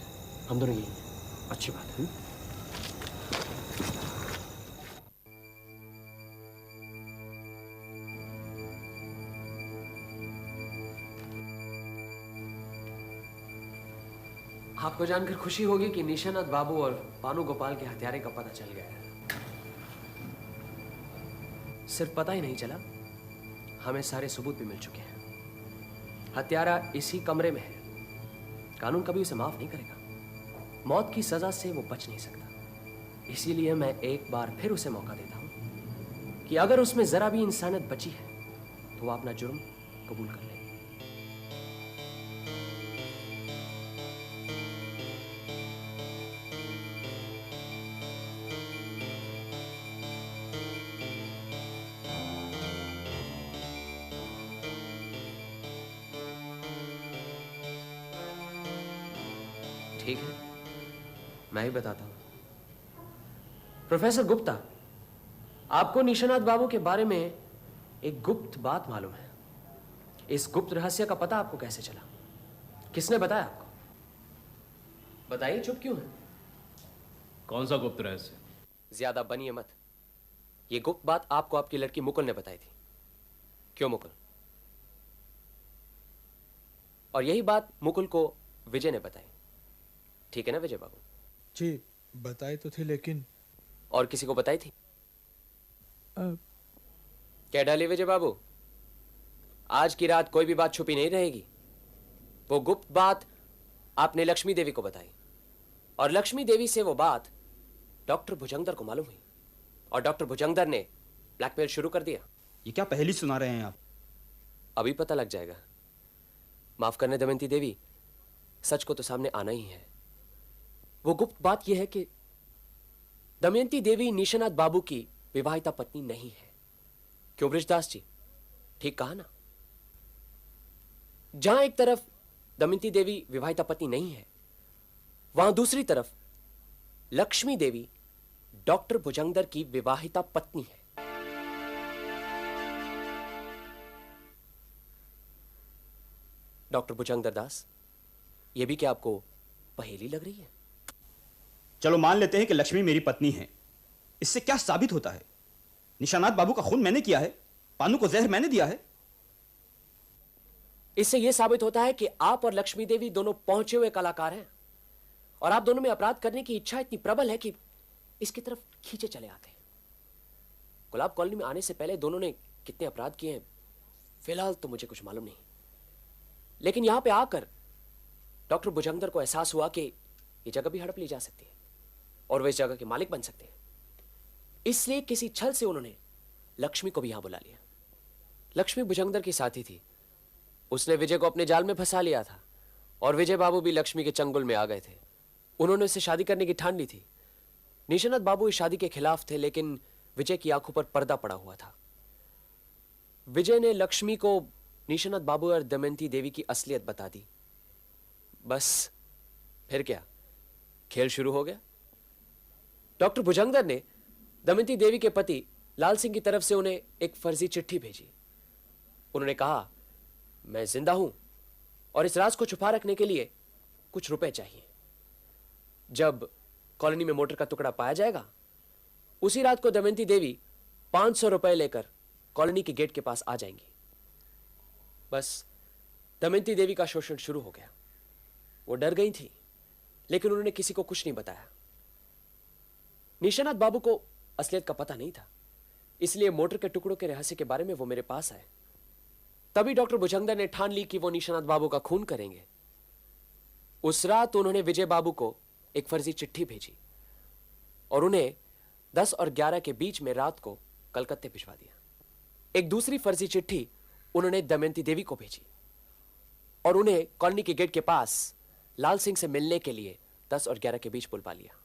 हम दोनों यही हैं। अच्छी बात है। आपको जानकर खुशी होगी कि निशानाथ बाबू और पानू गोपाल के हत्यारे का पता चल गया है। सिर्फ पता ही नहीं चला, हमें सारे सबूत भी मिल चुके हैं। हत्यारा इसी कमरे में है। कानून कभी उसे माफ नहीं करेगा। मौत की सजा से वो बच नहीं सकता। इसीलिए मैं एक बार फिर उसे मौका देता हूं कि अगर उसमें जरा भी इंसानियत बची है तो वो अपना जुर्म कबूल कर ले। ठीक है, मैं ही बताता हूं। प्रोफेसर गुप्ता, आपको निशानाथ बाबू के बारे में एक गुप्त बात मालूम है। इस गुप्त रहस्य का पता आपको कैसे चला? किसने बताया आपको? बताइए, चुप क्यों है? कौन सा गुप्त रहस्य? ज्यादा बनिए मत। ये गुप्त बात आपको आपकी लड़की मुकुल ने बताई थी। क्यों मुकुल? और यही बात मुकुल को विजय ने बताई। ठीक है ना विजय बाबू? जी बताई तो थी, लेकिन और किसी को बताई थी? क्या डाली विजय बाबू? आज की रात कोई भी बात छुपी नहीं रहेगी। वो गुप्त बात आपने लक्ष्मी देवी को बताई, और लक्ष्मी देवी से वो बात डॉक्टर भुजंगर को मालूम हुई, और डॉक्टर भुजंगर ने ब्लैकमेल शुरू कर दिया। ये क्या पहली सुना रहे हैं आप? अभी पता लग जाएगा। माफ करने दमयंती देवी, सच को तो सामने आना ही है। वो गुप्त बात यह है कि दमयंती देवी निशानाथ बाबू की विवाहिता पत्नी नहीं है। क्यों बृजदास जी, ठीक कहा ना? जहां एक तरफ दमयंती देवी विवाहिता पत्नी नहीं है, वहां दूसरी तरफ लक्ष्मी देवी डॉक्टर भुजंगर की विवाहिता पत्नी है। डॉक्टर भुजंगर दास, यह भी क्या आपको पहेली लग रही है? चलो मान लेते हैं कि लक्ष्मी मेरी पत्नी है। इससे क्या साबित होता है? निशानाथ बाबू का खून मैंने किया है, पानू को जहर मैंने दिया है। इससे यह साबित होता है कि आप और लक्ष्मी देवी दोनों पहुंचे हुए कलाकार हैं, और आप दोनों में अपराध करने की इच्छा इतनी प्रबल है कि इसकी तरफ खींचे चले आते हैं। गुलाब कॉलोनी में आने से पहले दोनों ने कितने अपराध किए हैं फिलहाल तो मुझे कुछ मालूम नहीं, लेकिन यहां पे आकर डॉक्टर भुजंगर को एहसास हुआ कि यह जगह भी हड़प ली जा सकती है और वे इस जगह के मालिक बन सकते हैं। इसलिए किसी छल से उन्होंने लक्ष्मी को भी यहां बुला लिया। लक्ष्मी भुजंगदर की साथी थी। उसने विजय को अपने जाल में फंसा लिया था और विजय बाबू भी लक्ष्मी के चंगुल में आ गए थे। उन्होंने उससे शादी करने की ठान ली थी। निशानाथ बाबू इस शादी के खिलाफ थे, लेकिन विजय की आंखों पर पर्दा पड़ा हुआ था। विजय ने लक्ष्मी को निशानाथ बाबू और दमयंती देवी की असलियत बता दी। बस फिर क्या, खेल शुरू हो गया। डॉक्टर भुजंगदर ने दमयंती देवी के पति लाल सिंह की तरफ से उन्हें एक फर्जी चिट्ठी भेजी। उन्होंने कहा, मैं जिंदा हूं और इस राज को छुपा रखने के लिए कुछ रुपए चाहिए। जब कॉलोनी में मोटर का टुकड़ा पाया जाएगा, उसी रात को दमयंती देवी 500 रुपए लेकर कॉलोनी के गेट के पास आ जाएंगी। बस दमयंती देवी का शोषण शुरू हो गया। वो डर गई थी, लेकिन उन्होंने किसी को कुछ नहीं बताया। निशानाथ बाबू को असलियत का पता नहीं था, इसलिए मोटर के टुकड़ों के रहस्य के बारे में वो मेरे पास आए। तभी डॉक्टर भुजंगदर ने ठान ली कि वो निशानाथ बाबू का खून करेंगे। उस रात उन्होंने विजय बाबू को एक फर्जी चिट्ठी भेजी और उन्हें 10 और 11 के बीच में रात को कलकत्ते भिजवा दिया। एक दूसरी फर्जी चिट्ठी उन्होंने दमयंती देवी को भेजी और उन्हें कॉलोनी के गेट के पास लाल सिंह से मिलने के लिए 10 और 11 के बीच बुलवा लिया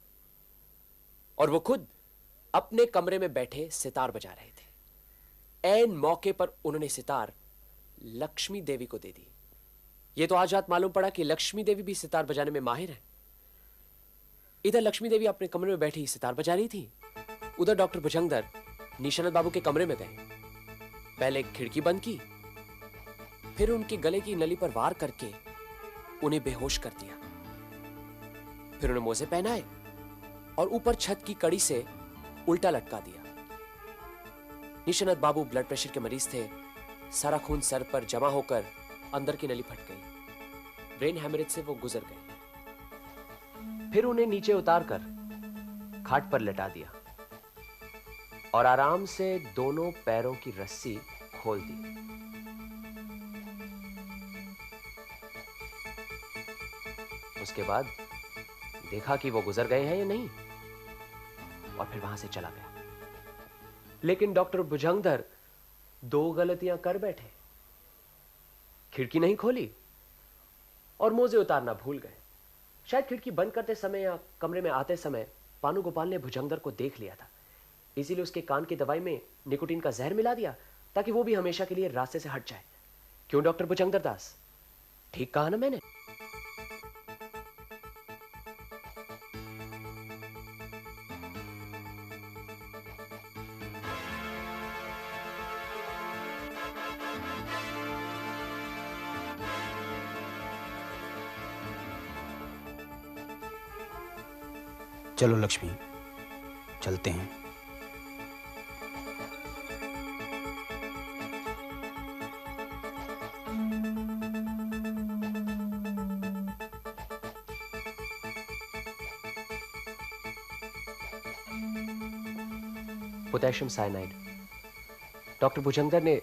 और वो खुद अपने कमरे में बैठे सितार बजा रहे थे। ऐन मौके पर उन्होंने सितार लक्ष्मी देवी को दे दी। यह तो आज रात मालूम पड़ा कि लक्ष्मी देवी भी सितार बजाने में माहिर है। इधर लक्ष्मी देवी अपने कमरे में बैठी सितार बजा रही थी, उधर डॉक्टर भुजंगदर निशानाथ बाबू के कमरे में गए। पहले खिड़की बंद की, फिर उनके गले की नली पर वार करके उन्हें बेहोश कर दिया। फिर उन्हें मोजे पहनाए और ऊपर छत की कड़ी से उल्टा लटका दिया। निशानाथ बाबू ब्लड प्रेशर के मरीज थे। सारा खून सर पर जमा होकर अंदर की नली फट गई। ब्रेन हैमरेज से वो गुजर गए। फिर उन्हें नीचे उतारकर खाट पर लेटा दिया और आराम से दोनों पैरों की रस्सी खोल दी। उसके बाद देखा कि वो गुजर गए हैं या नहीं और फिर वहां से चला गया। लेकिन डॉक्टर भुजंगदर 2 गलतियां कर बैठे। खिड़की नहीं खोली और मोजे उतारना भूल गए। शायद खिड़की बंद करते समय या कमरे में आते समय पानू गोपाल ने भुजंगदर को देख लिया था, इसीलिए उसके कान की दवाई में निकोटीन का जहर मिला दिया ताकि वो भी हमेशा के लिए रास्ते से हट जाए। क्यों डॉक्टर भुजंगदर दास, ठीक कहा ना मैंने? चलो लक्ष्मी, चलते हैं। Potassium cyanide. डॉक्टर भुजंगदर ने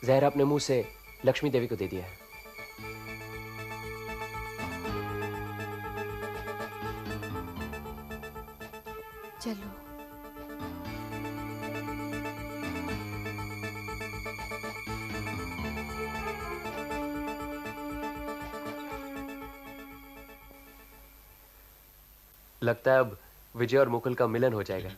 जहर अपने मुंह से लक्ष्मी देवी को दे दिया है। चलो। लगता है अब विजय और मुकुल का मिलन हो जाएगा।